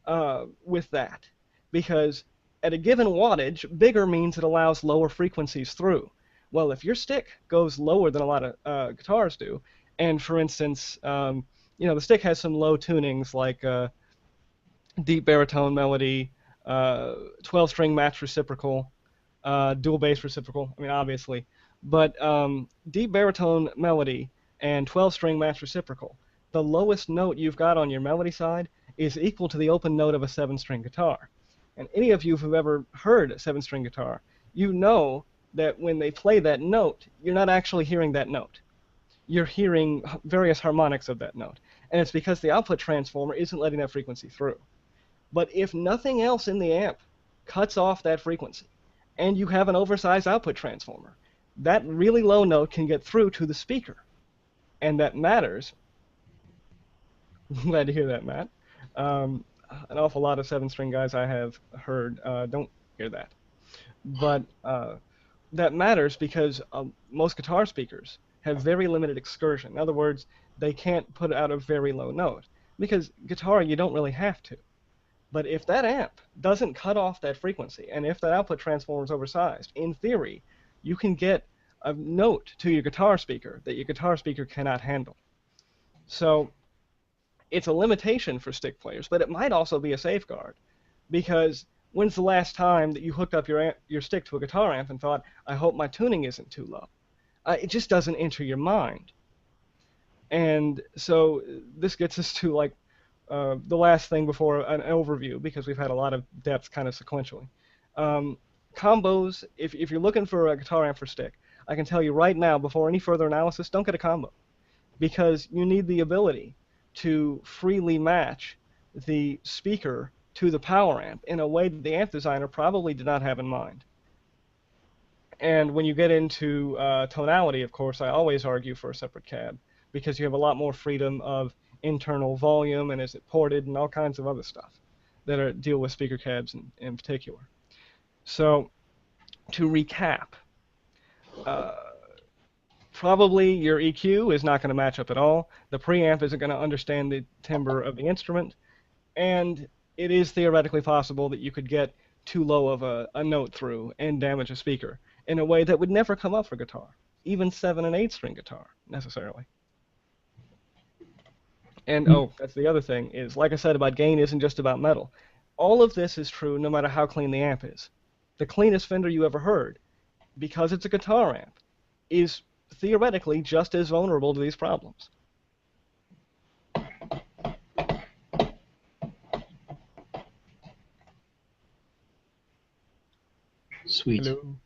amp with that, because at a given wattage, bigger means it allows lower frequencies through. Well, if your stick goes lower than a lot of guitars do, and for instance, the stick has some low tunings like deep baritone melody, 12-string matched reciprocal, dual bass reciprocal, I mean, obviously, but deep baritone melody and 12-string matched reciprocal, the lowest note you've got on your melody side is equal to the open note of a 7-string guitar. And any of you who've ever heard a 7-string guitar, you know that when they play that note, you're not actually hearing that note. You're hearing various harmonics of that note. And it's because the output transformer isn't letting that frequency through. But if nothing else in the amp cuts off that frequency, and you have an oversized output transformer, that really low note can get through to the speaker. And that matters. I'm glad to hear that, Matt. An awful lot of 7-string guys I have heard don't hear that. But that matters because most guitar speakers have very limited excursion. In other words, they can't put out a very low note. Because guitar, you don't really have to. But if that amp doesn't cut off that frequency, and if that output transformer is oversized, in theory, you can get a note to your guitar speaker that your guitar speaker cannot handle. So it's a limitation for stick players, but it might also be a safeguard, because when's the last time that you hooked up your stick to a guitar amp and thought, I hope my tuning isn't too low? It just doesn't enter your mind. And so this gets us to like the last thing before an overview, because we've had a lot of depth kind of sequentially. Combos, if you're looking for a guitar amp for stick, I can tell you right now, before any further analysis, don't get a combo, because you need the ability to freely match the speaker to the power amp in a way that the amp designer probably did not have in mind. And when you get into tonality, of course, I always argue for a separate cab, because you have a lot more freedom of internal volume and is it ported and all kinds of other stuff that deal with speaker cabs in particular. So to recap, probably your EQ is not going to match up at all. The preamp isn't going to understand the timbre of the instrument, and it is theoretically possible that you could get too low of a note through and damage a speaker in a way that would never come up for guitar, even 7 and 8-string guitar necessarily. And oh, that's the other thing, is like I said about gain isn't just about metal. All of this is true no matter how clean the amp is. The cleanest Fender you ever heard, because it's a guitar amp, is theoretically just as vulnerable to these problems. Sweet. Hello.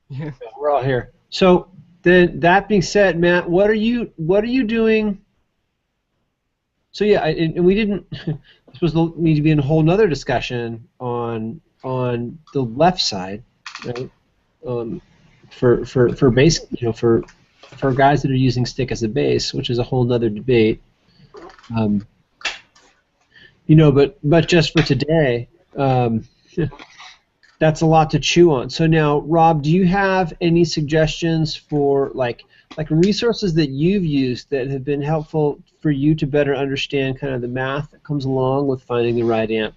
Yeah. We're all here. So then, that being said, Matt, what are you doing? So yeah, and we didn't. This was need to be in a whole nother discussion on the left side, right? For bass, for guys that are using stick as a bass, which is a whole nother debate. But just for today, that's a lot to chew on. So now, Rob, do you have any suggestions for like resources that you've used that have been helpful for you to better understand kind of the math that comes along with finding the right amp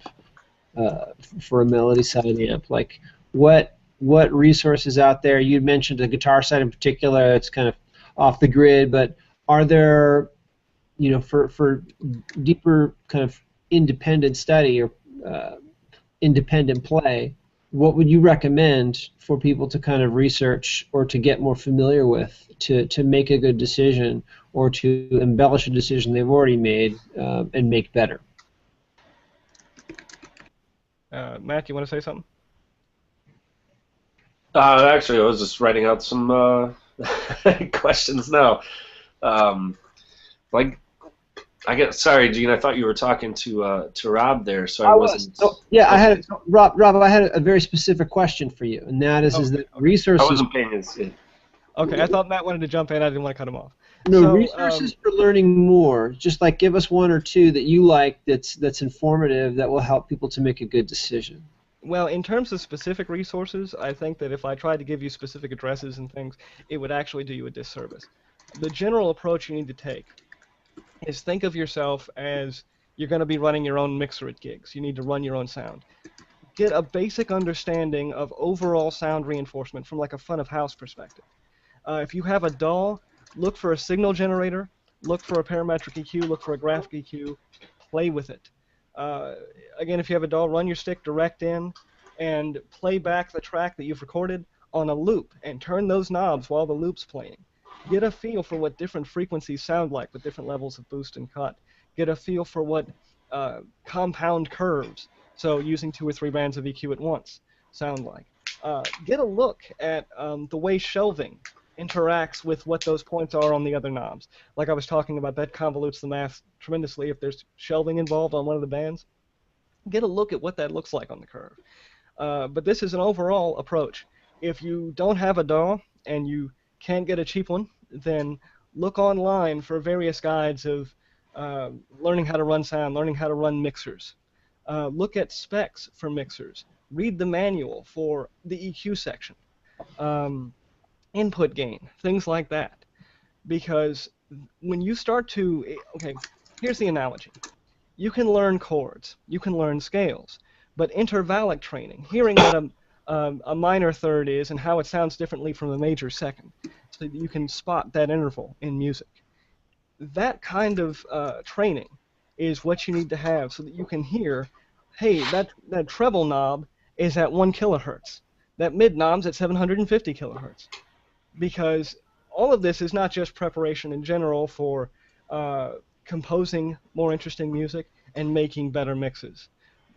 for a melody side amp? Like what resources out there? You mentioned the guitar side in particular. It's kind of off the grid, but are there, for deeper kind of independent study or independent play, what would you recommend for people to kind of research or to get more familiar with to make a good decision or to embellish a decision they've already made and make better? Matt, you want to say something? Actually, I was just writing out some questions now. Um, like, I get sorry, Gene. I thought you were talking to Rob there, so I I was. wasn't. So, yeah, I Okay, had Rob. I had a very specific question for you, and that is Okay, that okay. I resources. wasn't paying his. Okay, I thought Matt wanted to jump in. I didn't want to cut him off. No, So, resources for learning more. Just like give us one or two that you like that's informative that will help people to make a good decision. well, in terms of specific resources, I think that if I tried to give you specific addresses and things, it would actually do you a disservice. The general approach you need to take is think of yourself as you're going to be running your own mixer at gigs. You need to run your own sound. Get a basic understanding of overall sound reinforcement from like a front of house perspective. If you have a DAW, look for a signal generator, look for a parametric EQ, look for a graphic EQ, play with it. Uh, Again, if you have a DAW, run your stick direct in and play back the track that you've recorded on a loop and turn those knobs while the loop's playing. Get a feel for what different frequencies sound like with different levels of boost and cut. Get a feel for what compound curves, so using 2 or 3 bands of EQ at once, sound like. Get a look at the way shelving interacts with what those points are on the other knobs. Like I was talking about, that convolutes the math tremendously if there's shelving involved on one of the bands. Get a look at what that looks like on the curve. But this is an overall approach. If you don't have a DAW and you can't get a cheap one, then look online for various guides of learning how to run sound, learning how to run mixers. Look at specs for mixers. Read the manual for the EQ section. Input gain, things like that. Because when you start to, okay, here's the analogy. You can learn chords, you can learn scales, but intervallic training, hearing what a minor third is and how it sounds differently from a major second, so that you can spot that interval in music. That kind of training is what you need to have so that you can hear, hey, that treble knob is at 1 kilohertz. That mid knob's at 750 kilohertz. Because all of this is not just preparation in general for composing more interesting music and making better mixes.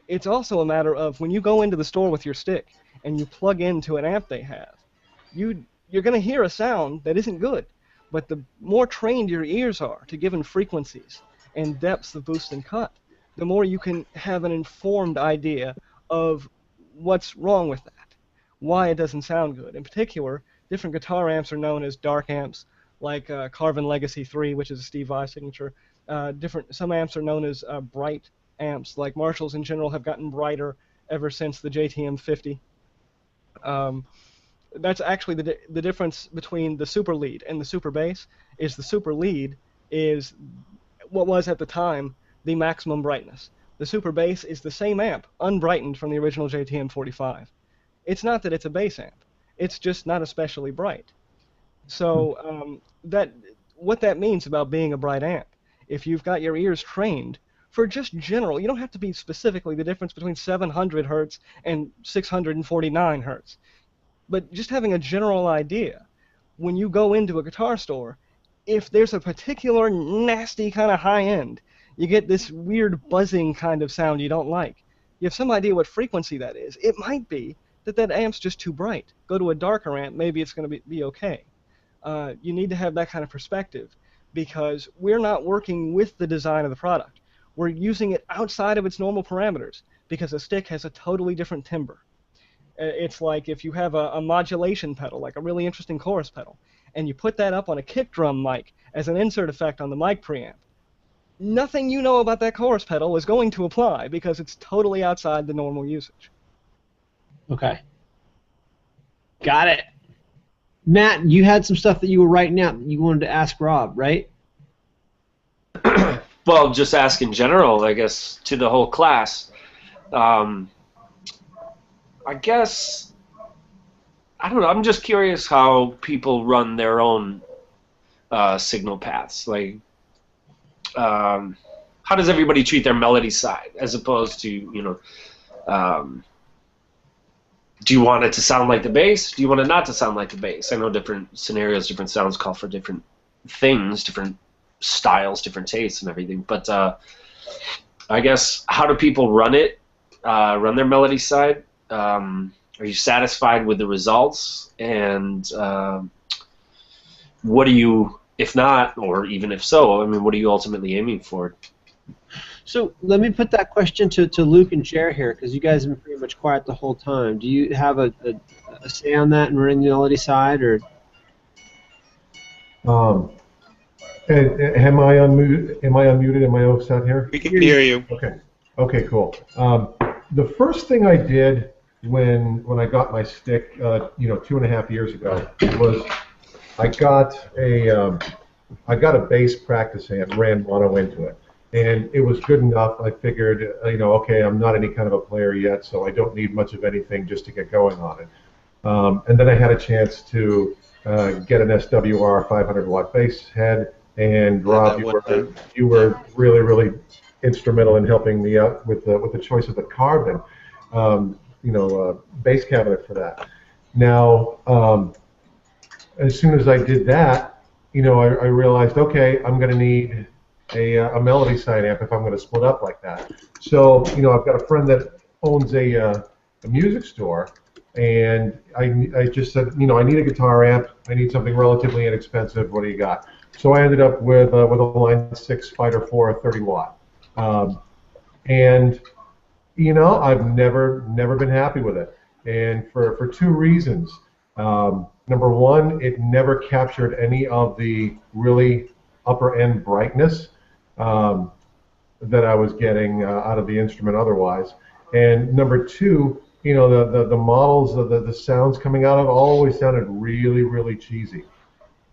It's also a matter of when you go into the store with your stick and you plug into an amp they have, you're going to hear a sound that isn't good. But the more trained your ears are to given frequencies and depths of boost and cut, the more you can have an informed idea of what's wrong with that, why it doesn't sound good. In particular, different guitar amps are known as dark amps, like Carvin Legacy 3, which is a Steve Vai signature. Some amps are known as bright amps, like Marshalls in general have gotten brighter ever since the JTM 50. That's actually the difference between the super lead and the super bass. Is the super lead is what was at the time the maximum brightness. The super bass is the same amp, unbrightened from the original JTM 45. It's not that it's a bass amp. It's just not especially bright. So what that means about being a bright amp, if you've got your ears trained for just general, you don't have to be specifically the difference between 700 hertz and 649 hertz, but just having a general idea. When you go into a guitar store, if there's a particular nasty kind of high end, you get this weird buzzing kind of sound you don't like. You have some idea what frequency that is. It might be that amp's just too bright. Go to a darker amp, maybe it's going to be okay. You need to have that kind of perspective because we're not working with the design of the product. We're using it outside of its normal parameters because a stick has a totally different timbre. It's like if you have a modulation pedal, like a really interesting chorus pedal, and you put that up on a kick drum mic as an insert effect on the mic preamp. Nothing you know about that chorus pedal is going to apply because it's totally outside the normal usage. Okay. Got it. Matt, you had some stuff that you were writing out that you wanted to ask Rob, right? Well, just ask in general, I guess, to the whole class. I guess, I don't know, I'm just curious how people run their own signal paths. Like, how does everybody treat their melody side as opposed to, do you want it to sound like the bass? Do you want it not to sound like the bass? I know different scenarios, different sounds call for different things, different styles, different tastes and everything. But I guess how do people run it, run their melody side? Are you satisfied with the results? And what do you, if not, or even if so, I mean, what are you ultimately aiming for? So let me put that question to Luke and Jer here, because you guys have been pretty much quiet the whole time. Do you have a say on that and running the melody side, or? Um, am I unmuted? Am I unmuted? Am I all set here? We can hear you. Okay. Okay. Cool. The first thing I did when I got my stick, 2.5 years ago, was I got a bass practice amp, ran mono into it, and it was good enough. I figured, okay, I'm not any kind of a player yet, so I don't need much of anything just to get going on it. And then I had a chance to get an SWR 500 watt bass head, and Rob, you were really, really instrumental in helping me out with the choice of the carbon, bass cabinet for that. Now, as soon as I did that, I realized, okay, I'm going to need a melody side amp if I'm going to split up like that. So, I've got a friend that owns a music store, and I just said, I need a guitar amp. I need something relatively inexpensive. What do you got? So I ended up with a Line 6 Spider 4 30 watt. And I've never been happy with it, and for two reasons. Number one, it never captured any of the really upper end brightness that I was getting out of the instrument otherwise. And number two, the models, the sounds coming out of it always sounded really, really cheesy.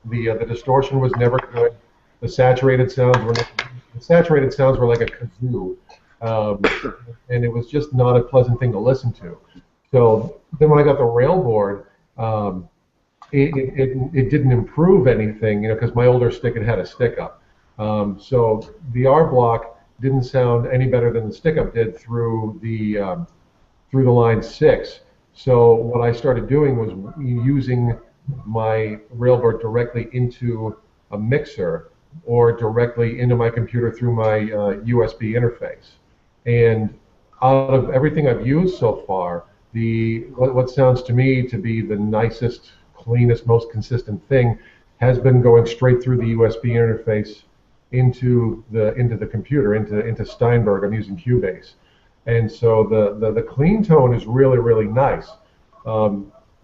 The distortion was never good. The saturated sounds were like a kazoo, and it was just not a pleasant thing to listen to. So then when I got the Railboard, it didn't improve anything, because my older stick had a stick up. So the R block didn't sound any better than the stick up did through the Line 6. So what I started doing was using my Railboard directly into a mixer or directly into my computer through my USB interface. And out of everything I've used so far, what sounds to me to be the nicest, cleanest, most consistent thing has been going straight through the USB interface into the computer, into Steinberg. I'm using Cubase. And so the clean tone is really, really nice.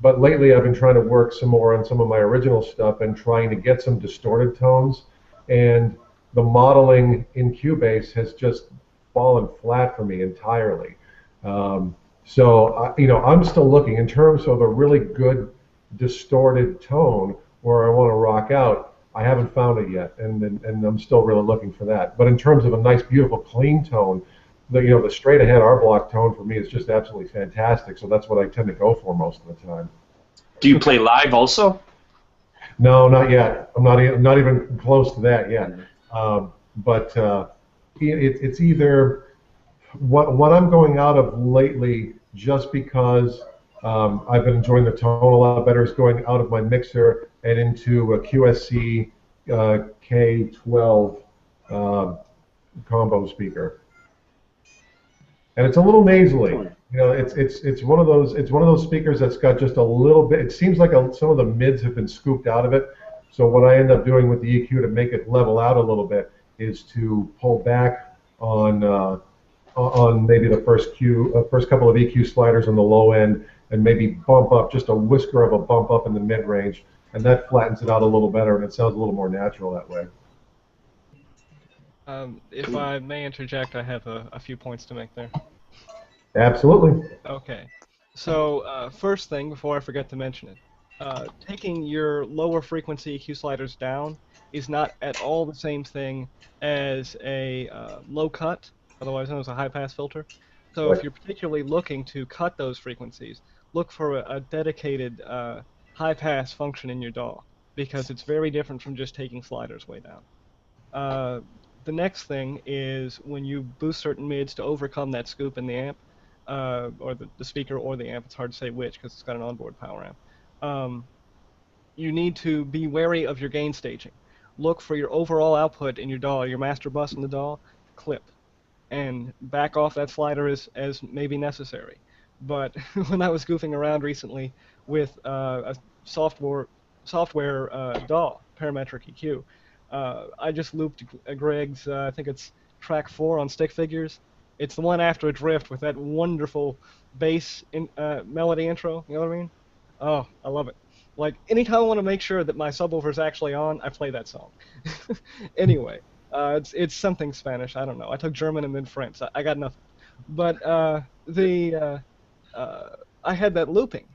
But lately I've been trying to work some more on some of my original stuff and trying to get some distorted tones. And the modeling in Cubase has just fallen flat for me entirely. So I'm still looking in terms of a really good distorted tone where I want to rock out. I haven't found it yet, and I'm still really looking for that. But in terms of a nice, beautiful, clean tone, the straight ahead R block tone for me is just absolutely fantastic. So that's what I tend to go for most of the time. Do you play live also? No, not yet. I'm not even close to that yet. But it's either what I'm going out of lately, just because I've been enjoying the tone a lot better, is going out of my mixer and into a QSC K12 combo speaker. And it's a little nasally. It's one of those speakers that's got just a little bit. It seems like some of the mids have been scooped out of it. So what I end up doing with the EQ to make it level out a little bit is to pull back on maybe the first couple of EQ sliders on the low end, and maybe bump up just a whisker of a bump up in the mid range, and that flattens it out a little better, and it sounds a little more natural that way. If I may interject, I have a few points to make there. Absolutely. Okay. So first thing, before I forget to mention it, taking your lower frequency EQ sliders down is not at all the same thing as a low cut, otherwise known as a high pass filter. So if you're particularly looking to cut those frequencies, look for a dedicated high pass function in your DAW, because it's very different from just taking sliders way down. The next thing is when you boost certain mids to overcome that scoop in the amp, or the speaker or the amp, it's hard to say which because it's got an onboard power amp, you need to be wary of your gain staging. Look for your overall output in your DAW, your master bus in the DAW, clip, and back off that slider as maybe necessary. But when I was goofing around recently with a software DAW, parametric EQ, I just looped Greg's, I think it's track 4 on stick figures. It's the one after a drift with that wonderful bass melody intro. You know what I mean? Oh, I love it. Like, anytime I want to make sure that my subwoofer's actually on, I play that song. Anyway, it's something Spanish. I don't know. I took German and then French. I got nothing. But I had that looping.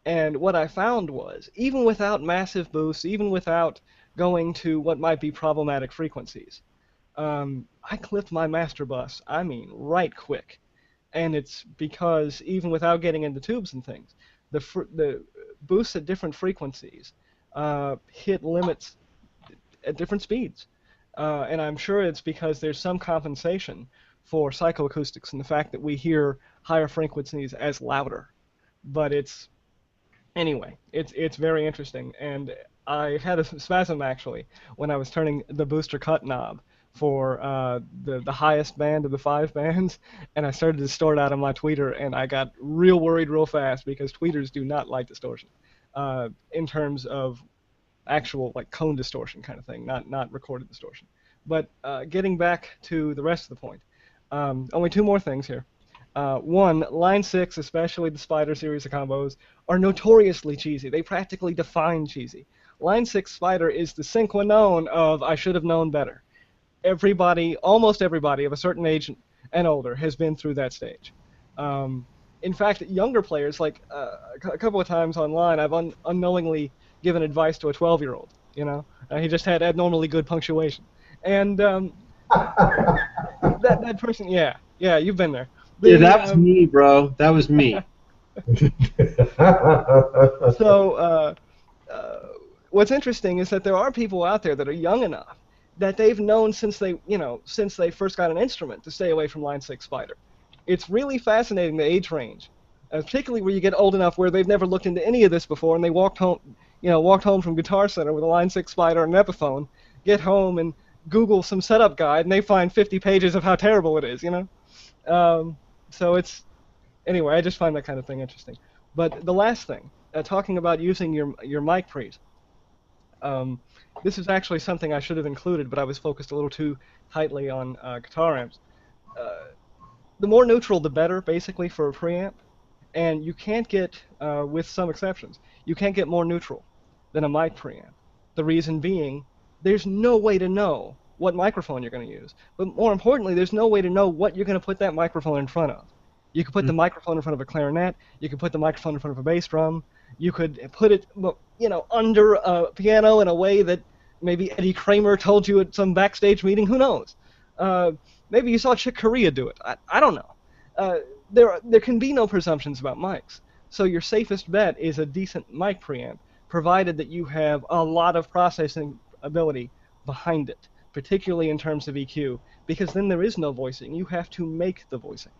And what I found was, even without massive boosts, even without going to what might be problematic frequencies, I clipped my master bus, I mean, right quick. And it's because, even without getting into tubes and things, the boosts at different frequencies hit limits at different speeds. And I'm sure it's because there's some compensation for psychoacoustics and the fact that we hear higher frequencies as louder. But anyway, it's very interesting. And I had a spasm, actually, when I was turning the booster cut knob for the highest band of the 5 bands, and I started to distort out of my tweeter, and I got real worried real fast because tweeters do not like distortion in terms of actual like cone distortion kind of thing, not recorded distortion. But getting back to the rest of the point, only 2 more things here. One, Line 6, especially the Spider series of combos, are notoriously cheesy. They practically define cheesy. Line 6 Spider is the sine qua non of I should have known better. Everybody, almost everybody of a certain age and older has been through that stage. In fact, younger players, like a couple of times online, I've unknowingly given advice to a 12-year-old. You know, he just had abnormally good punctuation, and that person, yeah, you've been there. Yeah, that was me, bro. That was me. So, what's interesting is that there are people out there that are young enough that they've known since they first got an instrument to stay away from Line 6 Spider. It's really fascinating, the age range, particularly where you get old enough where they've never looked into any of this before, and they walked home from Guitar Center with a Line 6 Spider and an Epiphone, get home and Google some setup guide, and they find 50 pages of how terrible it is, you know? So anyway, I just find that kind of thing interesting. But the last thing, talking about using your mic pre's, this is actually something I should have included, but I was focused a little too tightly on guitar amps. The more neutral, the better, basically, for a preamp. And you can't get, with some exceptions, you can't get more neutral than a mic preamp. The reason being, there's no way to know what microphone you're going to use. But more importantly, there's no way to know what you're going to put that microphone in front of. You could put the microphone in front of a clarinet. You could put the microphone in front of a bass drum. You could put it, under a piano in a way that maybe Eddie Kramer told you at some backstage meeting. Who knows? Maybe you saw Chick Corea do it. I don't know. There can be no presumptions about mics. So your safest bet is a decent mic preamp, provided that you have a lot of processing ability behind it, particularly in terms of EQ, because then there is no voicing. You have to make the voicing.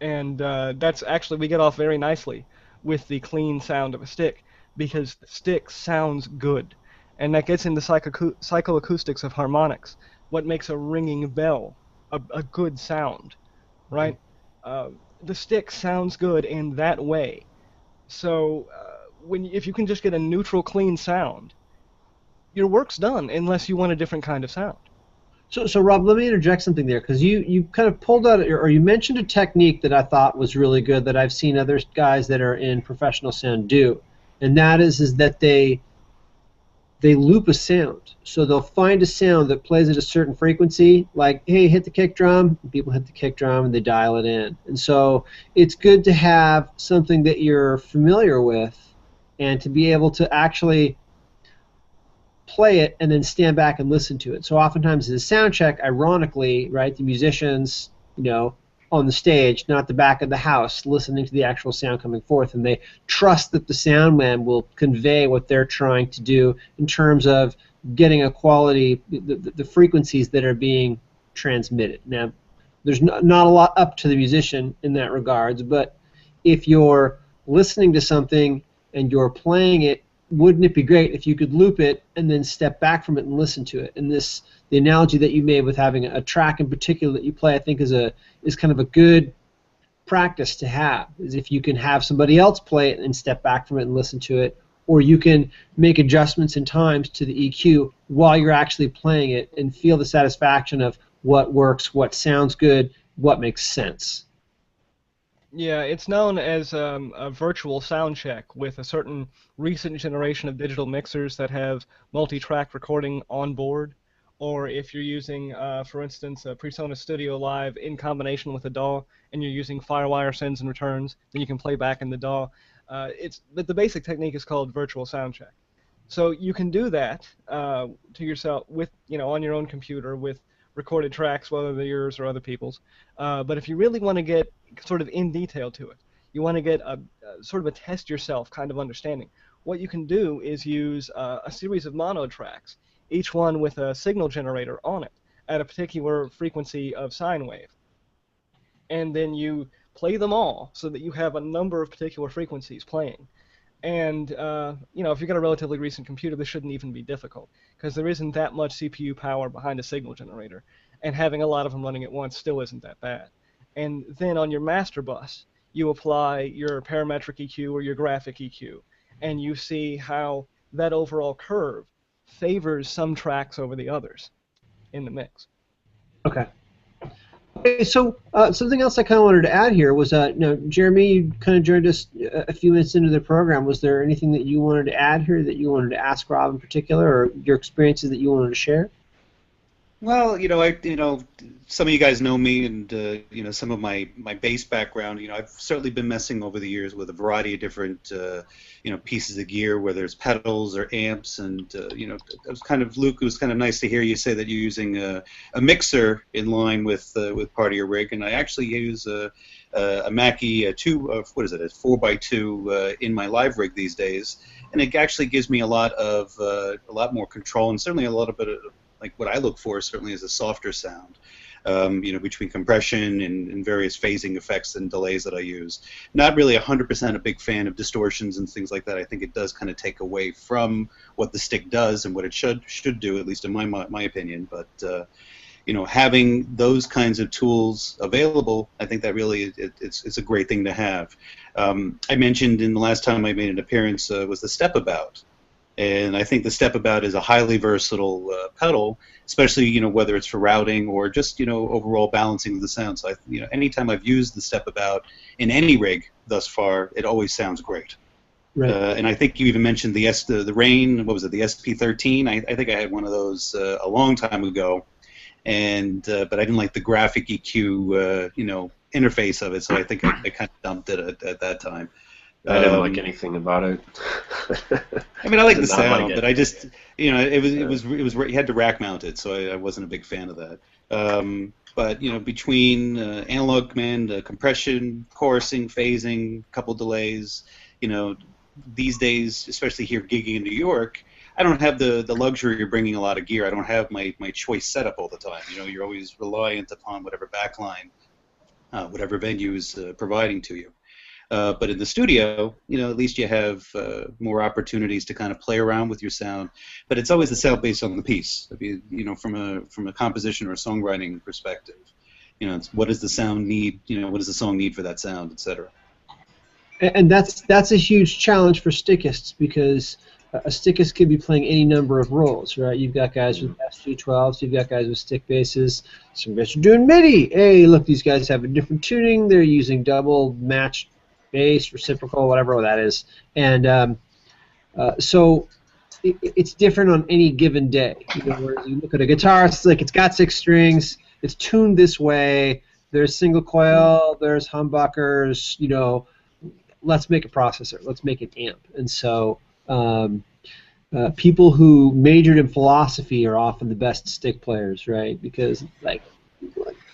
And that's actually, we get off very nicely with the clean sound of a stick, because the stick sounds good. And that gets into psychoacoustics of harmonics, what makes a ringing bell a good sound, right? The stick sounds good in that way. So if you can just get a neutral, clean sound, your work's done, unless you want a different kind of sound. So Rob, let me interject something there, because you kind of pulled out, or you mentioned a technique that I thought was really good that I've seen other guys that are in professional sound do, and that is that they loop a sound. So they'll find a sound that plays at a certain frequency, like, hey, hit the kick drum, and people hit the kick drum and they dial it in. And so it's good to have something that you're familiar with and to be able to actually play it and then stand back and listen to it. So oftentimes in a sound check, ironically, right, the musicians, on the stage, not the back of the house, listening to the actual sound coming forth, and they trust that the sound man will convey what they're trying to do in terms of getting a quality, the frequencies that are being transmitted. Now, there's not a lot up to the musician in that regards, but if you're listening to something and you're playing it, wouldn't it be great if you could loop it and then step back from it and listen to it? And the analogy that you made with having a track in particular that you play, I think is kind of a good practice to have, is if you can have somebody else play it and step back from it and listen to it, or you can make adjustments in times to the EQ while you're actually playing it and feel the satisfaction of what works, what sounds good, what makes sense. Yeah, it's known as a virtual sound check with a certain recent generation of digital mixers that have multi-track recording on board. Or if you're using, for instance, a Presonus Studio Live in combination with a DAW, and you're using FireWire sends and returns, then you can play back in the DAW. But the basic technique is called virtual sound check. So you can do that to yourself with, on your own computer with recorded tracks, whether they're yours or other people's. But if you really want to get sort of in detail to it, you want to get a sort of a test yourself kind of understanding. What you can do is use a series of mono tracks, each one with a signal generator on it at a particular frequency of sine wave. And then you play them all so that you have a number of particular frequencies playing. And, if you've got a relatively recent computer, this shouldn't even be difficult, because there isn't that much CPU power behind a signal generator, and having a lot of them running at once still isn't that bad. And then on your master bus, you apply your parametric EQ or your graphic EQ, and you see how that overall curve favors some tracks over the others in the mix. Okay. So something else I kind of wanted to add here was, Jeremy, you kind of joined us a few minutes into the program. Was there anything that you wanted to add here that you wanted to ask Rob in particular, or your experiences that you wanted to share? Well, some of you guys know me, and some of my bass background. I've certainly been messing over the years with a variety of different pieces of gear, whether it's pedals or amps, and it was kind of, Luke, it was kind of nice to hear you say that you're using a mixer in line with part of your rig, and I actually use a Mackie a 4x2 in my live rig these days, and it actually gives me a lot more control, and certainly a lot of like what I look for certainly is a softer sound, between compression and various phasing effects and delays that I use. Not really 100% a big fan of distortions and things like that. I think it does kind of take away from what the stick does and what it should do, at least in my opinion. But having those kinds of tools available, I think that really it's a great thing to have. I mentioned in the last time I made an appearance was the Step-About. And I think the Step-About is a highly versatile pedal, especially whether it's for routing or just overall balancing of the sound. So anytime I've used the Step-About in any rig thus far, it always sounds great. Right. And I think you even mentioned the Rain. What was it? The SP13. I think I had one of those a long time ago, and but I didn't like the graphic EQ interface of it, so I think I kind of dumped it at that time. I didn't like anything about it. I mean, I like the sound, but I just, it was you had to rack mount it, so I wasn't a big fan of that. But between analog command, compression, chorusing, phasing, couple delays, these days, especially here gigging in New York, I don't have the luxury of bringing a lot of gear. I don't have my choice set up all the time. You're always reliant upon whatever backline, whatever venue is providing to you. But in the studio, at least you have more opportunities to kind of play around with your sound. But it's always the sound based on the piece. I mean, from a composition or a songwriting perspective, it's what does the sound need? What does the song need for that sound, etc. And that's a huge challenge for stickists, because a stickist can be playing any number of roles, right? You've got guys with SG12s, you've got guys with stick basses, some guys are doing MIDI. Hey, look, these guys have a different tuning. They're using double matched bass, reciprocal, whatever that is, and so it's different on any given day. Where you look at a guitar, it's like it's got 6 strings, it's tuned this way. There's single coil, there's humbuckers. Let's make a processor, let's make an amp, and so people who majored in philosophy are often the best stick players, right? Because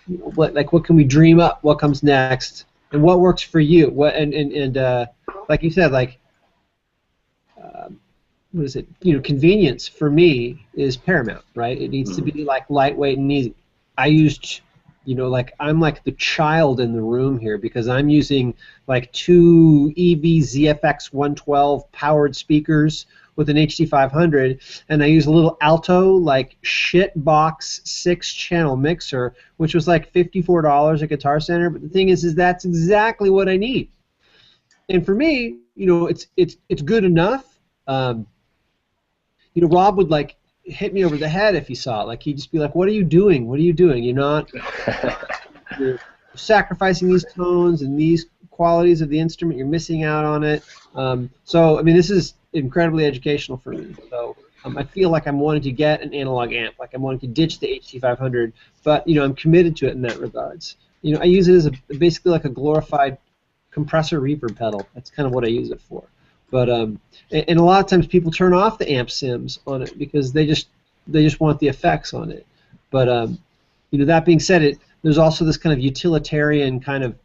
what can we dream up? What comes next? And what works for you? What and like you said, what is it? Convenience for me is paramount, right? It needs to be like lightweight and easy. I used, I'm like the child in the room here, because I'm using like 2 EV ZFX 112 powered speakers with an HT500, and I use a little Alto like shit box 6-channel mixer, which was like $54 at Guitar Center. But the thing is that's exactly what I need. And for me, it's good enough. Rob would like hit me over the head if he saw it. Like he'd just be like, "What are you doing? What are you doing? You're sacrificing these tones and these qualities of the instrument. You're missing out on it." So I mean, this is incredibly educational for me. So I feel like I'm wanting to get an analog amp, like I'm wanting to ditch the HT500, but I'm committed to it in that regards. I use it as basically like a glorified compressor reverb pedal. That's kind of what I use it for. But and a lot of times people turn off the amp sims on it because they just want the effects on it. But that being said, there's also this kind of utilitarian kind of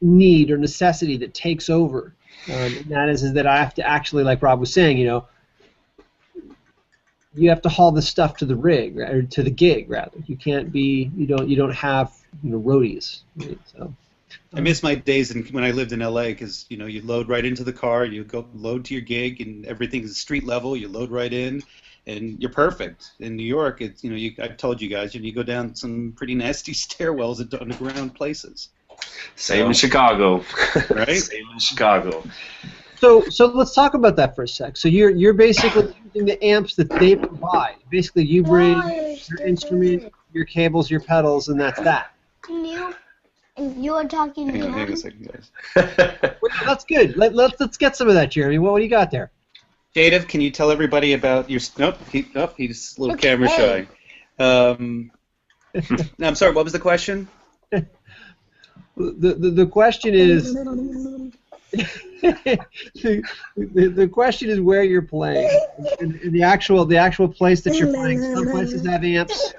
need or necessity that takes over, and that is that I have to actually, like Rob was saying, you have to haul this stuff to the rig or to the gig rather. You can't be you don't have roadies. Right? So. I miss my days when I lived in LA because you load right into the car, you go load to your gig, and everything is street level. You load right in, and you're perfect. In New York, it's I've told you guys, you go down some pretty nasty stairwells at underground places. Same in Chicago, right? Same in Chicago. So let's talk about that for a sec. So you're basically using the amps that they provide. Basically, you bring your instrument, your cables, your pedals, and that's that. And you were talking to him. Hang on a second, guys. Well, that's good. Let's get some of that, Jeremy. What do you got there? Jadav, can you tell everybody about your... Nope, he's a little camera shy. No, I'm sorry, what was the question? The question is... the question is where you're playing. In the actual place that you're playing. Some places have amps,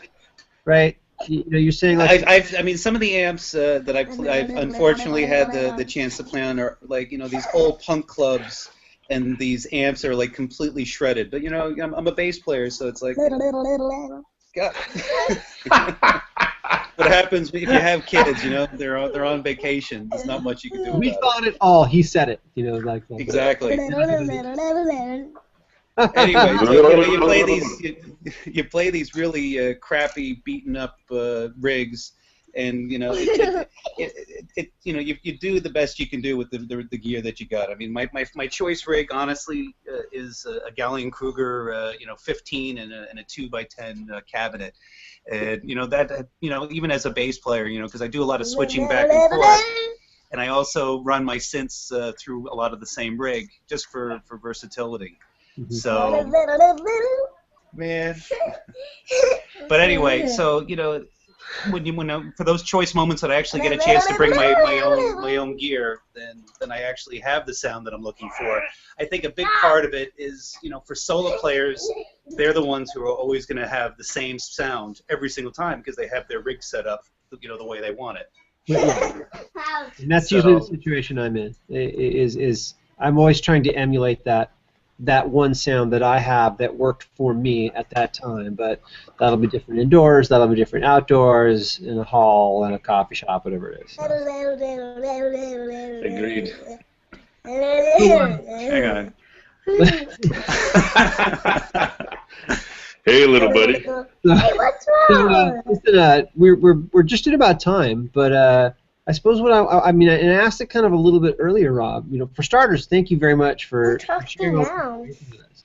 right? You're saying like I mean, some of the amps that I've unfortunately had the chance to play on are like these old punk clubs, and these amps are like completely shredded. But I'm a bass player, so it's like God. What happens if you have kids? They're on vacation. There's not much you can do. We thought it all. He said it. Like that. Exactly. Anyway, so, you play these really crappy, beaten up rigs, and you do the best you can do with the gear that you got. I mean, my choice rig, honestly, is a Gallien-Kruger 15 and a 2x10 cabinet. And even as a bass player, because I do a lot of switching back and forth, and I also run my synths through a lot of the same rig just for versatility. So, man. But anyway, so when for those choice moments that I actually get a chance to bring my own gear, then I actually have the sound that I'm looking for. I think a big part of it is for solo players, they're the ones who are always going to have the same sound every single time because they have their rig set up the way they want it. Yeah. And that's usually the situation I'm in. Is I'm always trying to emulate that one sound that I have that worked for me at that time, but that'll be different indoors, that'll be different outdoors, in a hall, in a coffee shop, whatever it is. So. Agreed. Hang on. Hey, little buddy. Hey, what's wrong? Listen, we're just at about time, but I suppose what I mean, and I asked it kind of a little bit earlier, Rob. For starters, thank you very much for sharing all the information with us.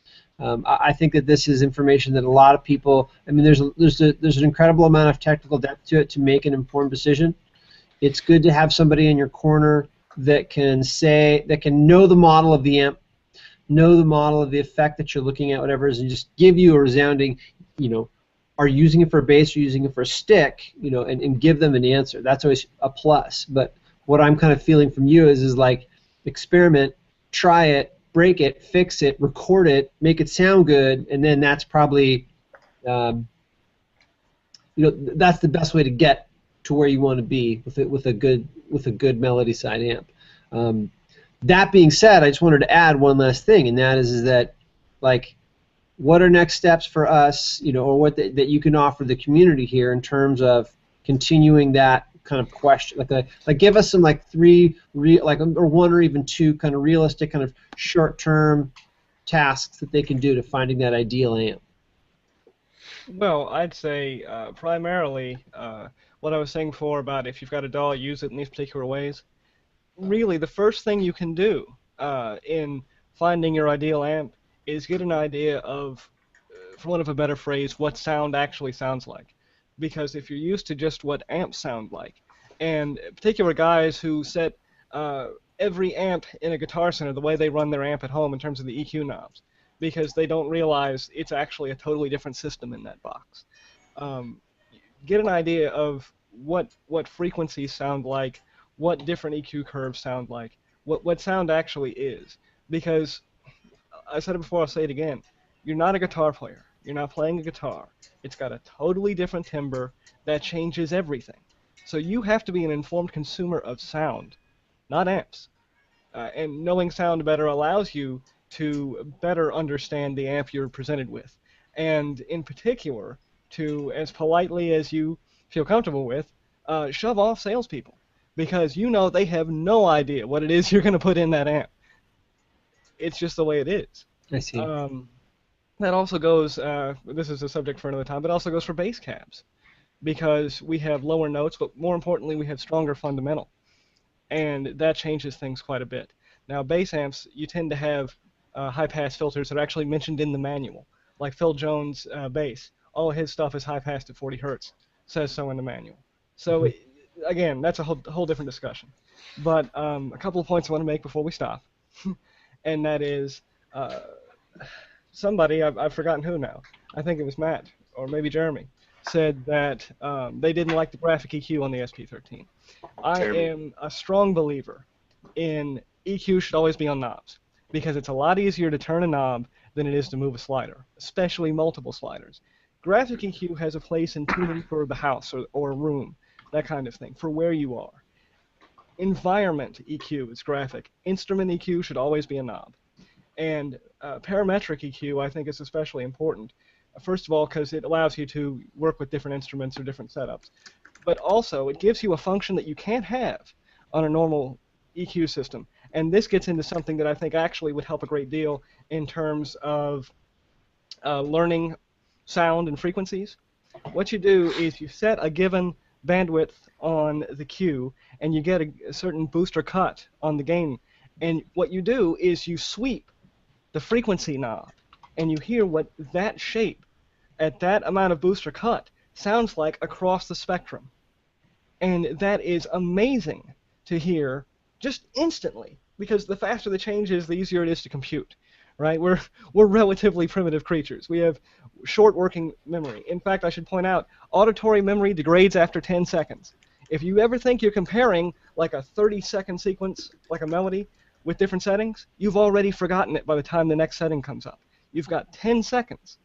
I think that this is information that a lot of people. I mean, there's an incredible amount of technical depth to it to make an informed decision. It's good to have somebody in your corner that can know the model of the amp, know the model of the effect that you're looking at, whatever it is, and just give you a resounding, are you using it for a bass or using it for a stick, and give them an answer. That's always a plus. But what I'm kind of feeling from you is like experiment, try it, break it, fix it, record it, make it sound good, and then that's probably, that's the best way to get to where you want to be with a good melody side amp. That being said, I just wanted to add one last thing, and that is that like, what are next steps for us, or what that you can offer the community here in terms of continuing that kind of question, like give us some like three, or one or even two kind of realistic kind of short-term tasks that they can do to finding that ideal amp. Well, I'd say primarily what I was saying before about if you've got a DAW, use it in these particular ways. Really, the first thing you can do in finding your ideal amp is get an idea of, for want of a better phrase, what sound actually sounds like. Because if you're used to just what amps sound like, and particular guys who set every amp in a Guitar Center the way they run their amp at home in terms of the EQ knobs, because they don't realize it's actually a totally different system in that box. Get an idea of what frequencies sound like, what different EQ curves sound like, what sound actually is. Because, I said it before, I'll say it again, you're not a guitar player. You're not playing a guitar. It's got a totally different timbre that changes everything. So you have to be an informed consumer of sound, not amps. And knowing sound better allows you to better understand the amp you're presented with. And in particular, to, as politely as you feel comfortable with, shove off salespeople. Because you know they have no idea what it is you're going to put in that amp. It's just the way it is. I see. That also goes, this is a subject for another time, but also goes for bass cabs. Because we have lower notes, but more importantly, we have stronger fundamental. And that changes things quite a bit. Now, bass amps, you tend to have high-pass filters that are actually mentioned in the manual. Like Phil Jones' bass, all his stuff is high-passed at 40 hertz. Says so in the manual. So, again, that's a whole different discussion. But a couple of points I want to make before we stop. And that is, somebody, I've forgotten who now, I think it was Matt, or maybe Jeremy, said that they didn't like the graphic EQ on the SP13. I am a strong believer in EQ should always be on knobs, because it's a lot easier to turn a knob than it is to move a slider, especially multiple sliders. Graphic EQ has a place in tuning for the house or a room, that kind of thing, for where you are. Environment EQ is graphic. Instrument EQ should always be a knob. And parametric EQ, I think, is especially important. First of all, because it allows you to work with different instruments or different setups. But also, it gives you a function that you can't have on a normal EQ system. And this gets into something that I think actually would help a great deal in terms of learning sound and frequencies. What you do is you set a given bandwidth on the cue, and you get a certain boost or cut on the gain. And what you do is you sweep the frequency knob, and you hear what that shape at that amount of boost or cut sounds like across the spectrum. And that is amazing to hear just instantly, because the faster the change is, the easier it is to compute. Right? We're relatively primitive creatures. We have short working memory. In fact, I should point out, auditory memory degrades after 10 seconds. If you ever think you're comparing like a 30-second sequence, like a melody, with different settings, you've already forgotten it by the time the next setting comes up. You've got 10 seconds.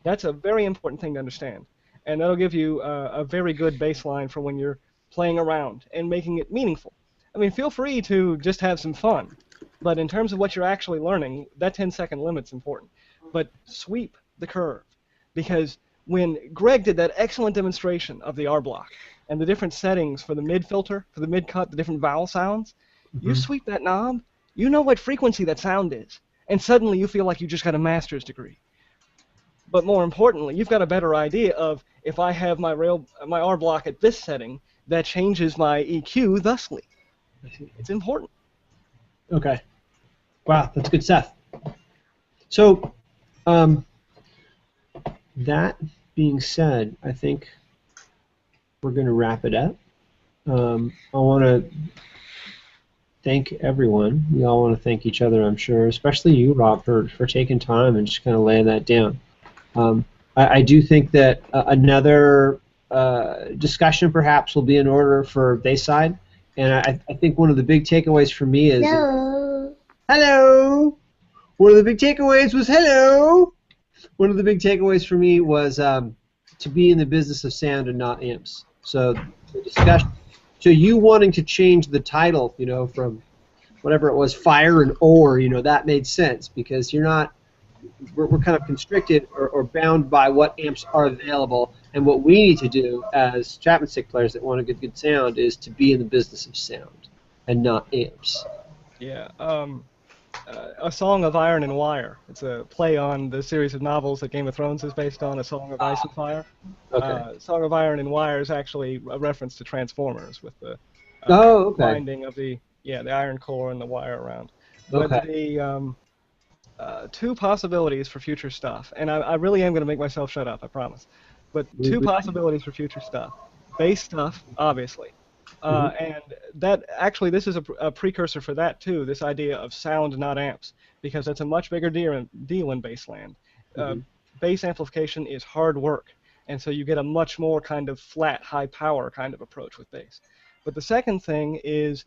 That's a very important thing to understand. And that'll give you a very good baseline for when you're playing around and making it meaningful. I mean, feel free to just have some fun. But in terms of what you're actually learning, that 10-second limit's important. But sweep the curve. Because when Greg did that excellent demonstration of the R block and the different settings for the mid filter, for the mid cut, the different vowel sounds, you sweep that knob, you know what frequency that sound is. And suddenly you feel like you just got a master's degree. But more importantly, you've got a better idea of if I have my R block at this setting, that changes my EQ thusly. It's important. Okay. Wow, that's good stuff. So, that being said, I think we're going to wrap it up. I want to thank everyone. We all want to thank each other, I'm sure, especially you, Rob, for taking time and just kind of laying that down. I do think that another discussion perhaps will be in order for Bayside, and I think one of the big takeaways for me is... Hello! One of the big takeaways was hello! One of the big takeaways for me was to be in the business of sound and not amps. So the discussion, so you wanting to change the title, you know, from whatever it was, fire and ore, you know, that made sense because you're not, we're kind of constricted or bound by what amps are available. And what we need to do as Chapman stick players that want a good sound is to be in the business of sound and not amps. Yeah. A Song of Iron and Wire. It's a play on the series of novels that Game of Thrones is based on, A Song of Ice and Fire. Okay. Song of Iron and Wire is actually a reference to Transformers with the Okay. binding of the iron core and the wire around. But Okay. the two possibilities for future stuff, and I really am going to make myself shut up, I promise. But two possibilities for future stuff. Bass stuff, obviously. And that actually, this is a precursor for that too. This idea of sound, not amps, because that's a much bigger deal in bassland. Bass amplification is hard work, and so you get a much more kind of flat, high power kind of approach with bass. But the second thing is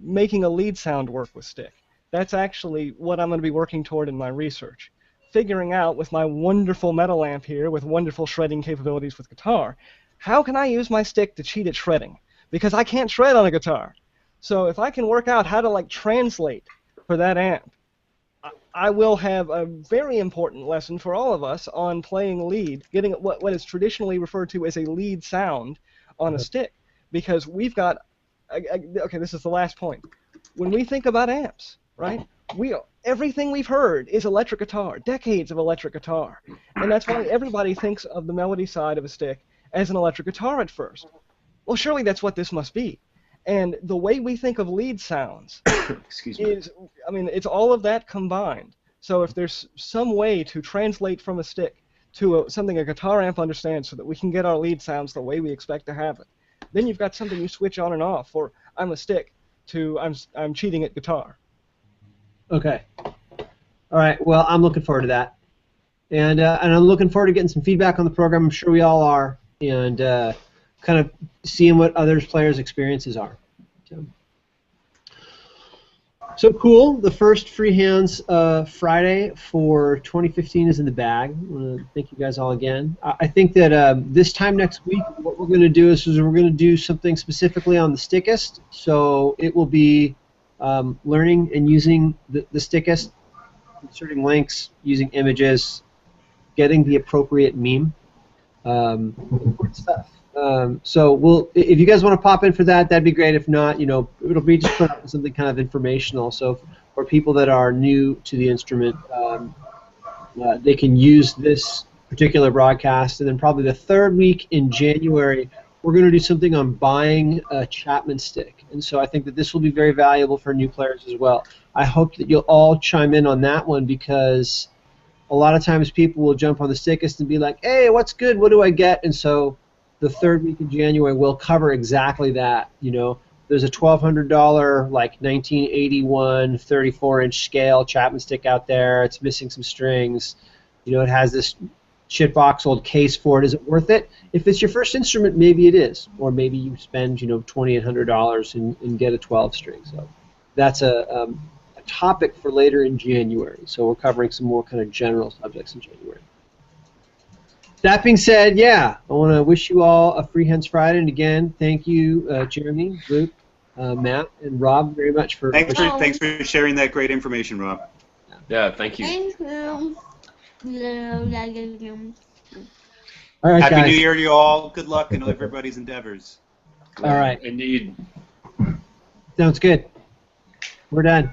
making a lead sound work with stick. That's actually what I'm going to be working toward in my research. Figuring out with my wonderful metal amp here, with wonderful shredding capabilities with guitar, how can I use my stick to cheat at shredding? Because I can't shred on a guitar. So if I can work out how to like translate for that amp, I will have a very important lesson for all of us on playing lead, getting what is traditionally referred to as a lead sound on a stick. Because we've got, okay, this is the last point. When we think about amps, right, everything we've heard is electric guitar, decades of electric guitar. And that's why everybody thinks of the melody side of a stick as an electric guitar at first. Well, surely that's what this must be. And the way we think of lead sounds is, I mean, it's all of that combined. So if there's some way to translate from a stick to something a guitar amp understands so that we can get our lead sounds the way we expect to have it, then you've got something you switch on and off for I'm a stick to I'm cheating at guitar. Okay. All right. Well, I'm looking forward to that. And I'm looking forward to getting some feedback on the program. I'm sure we all are. And kind of seeing what other players' experiences are. So cool. The first Free Hands Friday for 2015 is in the bag. I want to thank you guys all again. I think that this time next week, what we're going to do is we're going to do something specifically on the Stickist. So it will be learning and using the Stickist, inserting links, using images, getting the appropriate meme, important stuff. So if you guys want to pop in for that, that'd be great. If not, it'll be just put up something kind of informational. So for people that are new to the instrument, they can use this particular broadcast. And then probably the third week in January, we're going to do something on buying a Chapman stick. And so I think that this will be very valuable for new players as well. I hope that you'll all chime in on that one, because a lot of times people will jump on the Stickist and be like, hey, what's good? What do I get? And so the third week of January will cover exactly that. There's a $1,200 like 1981 34-inch scale Chapman stick out there. It's missing some strings. It has this shitbox old case for it. Is it worth it? If it's your first instrument, maybe it is, or maybe you spend $2,800 and get a 12-string. So that's a topic for later in January. So we're covering some more kind of general subjects in January. That being said, I want to wish you all a Free Hands Friday, and again, thank you, Jeremy, Luke, Matt, and Rob very much for. Thanks for sharing that great information, Rob. Yeah, thank you. Thank you. All right, Happy guys. New Year to you all. Good luck in everybody's endeavors. All right. Indeed. Sounds good. We're done.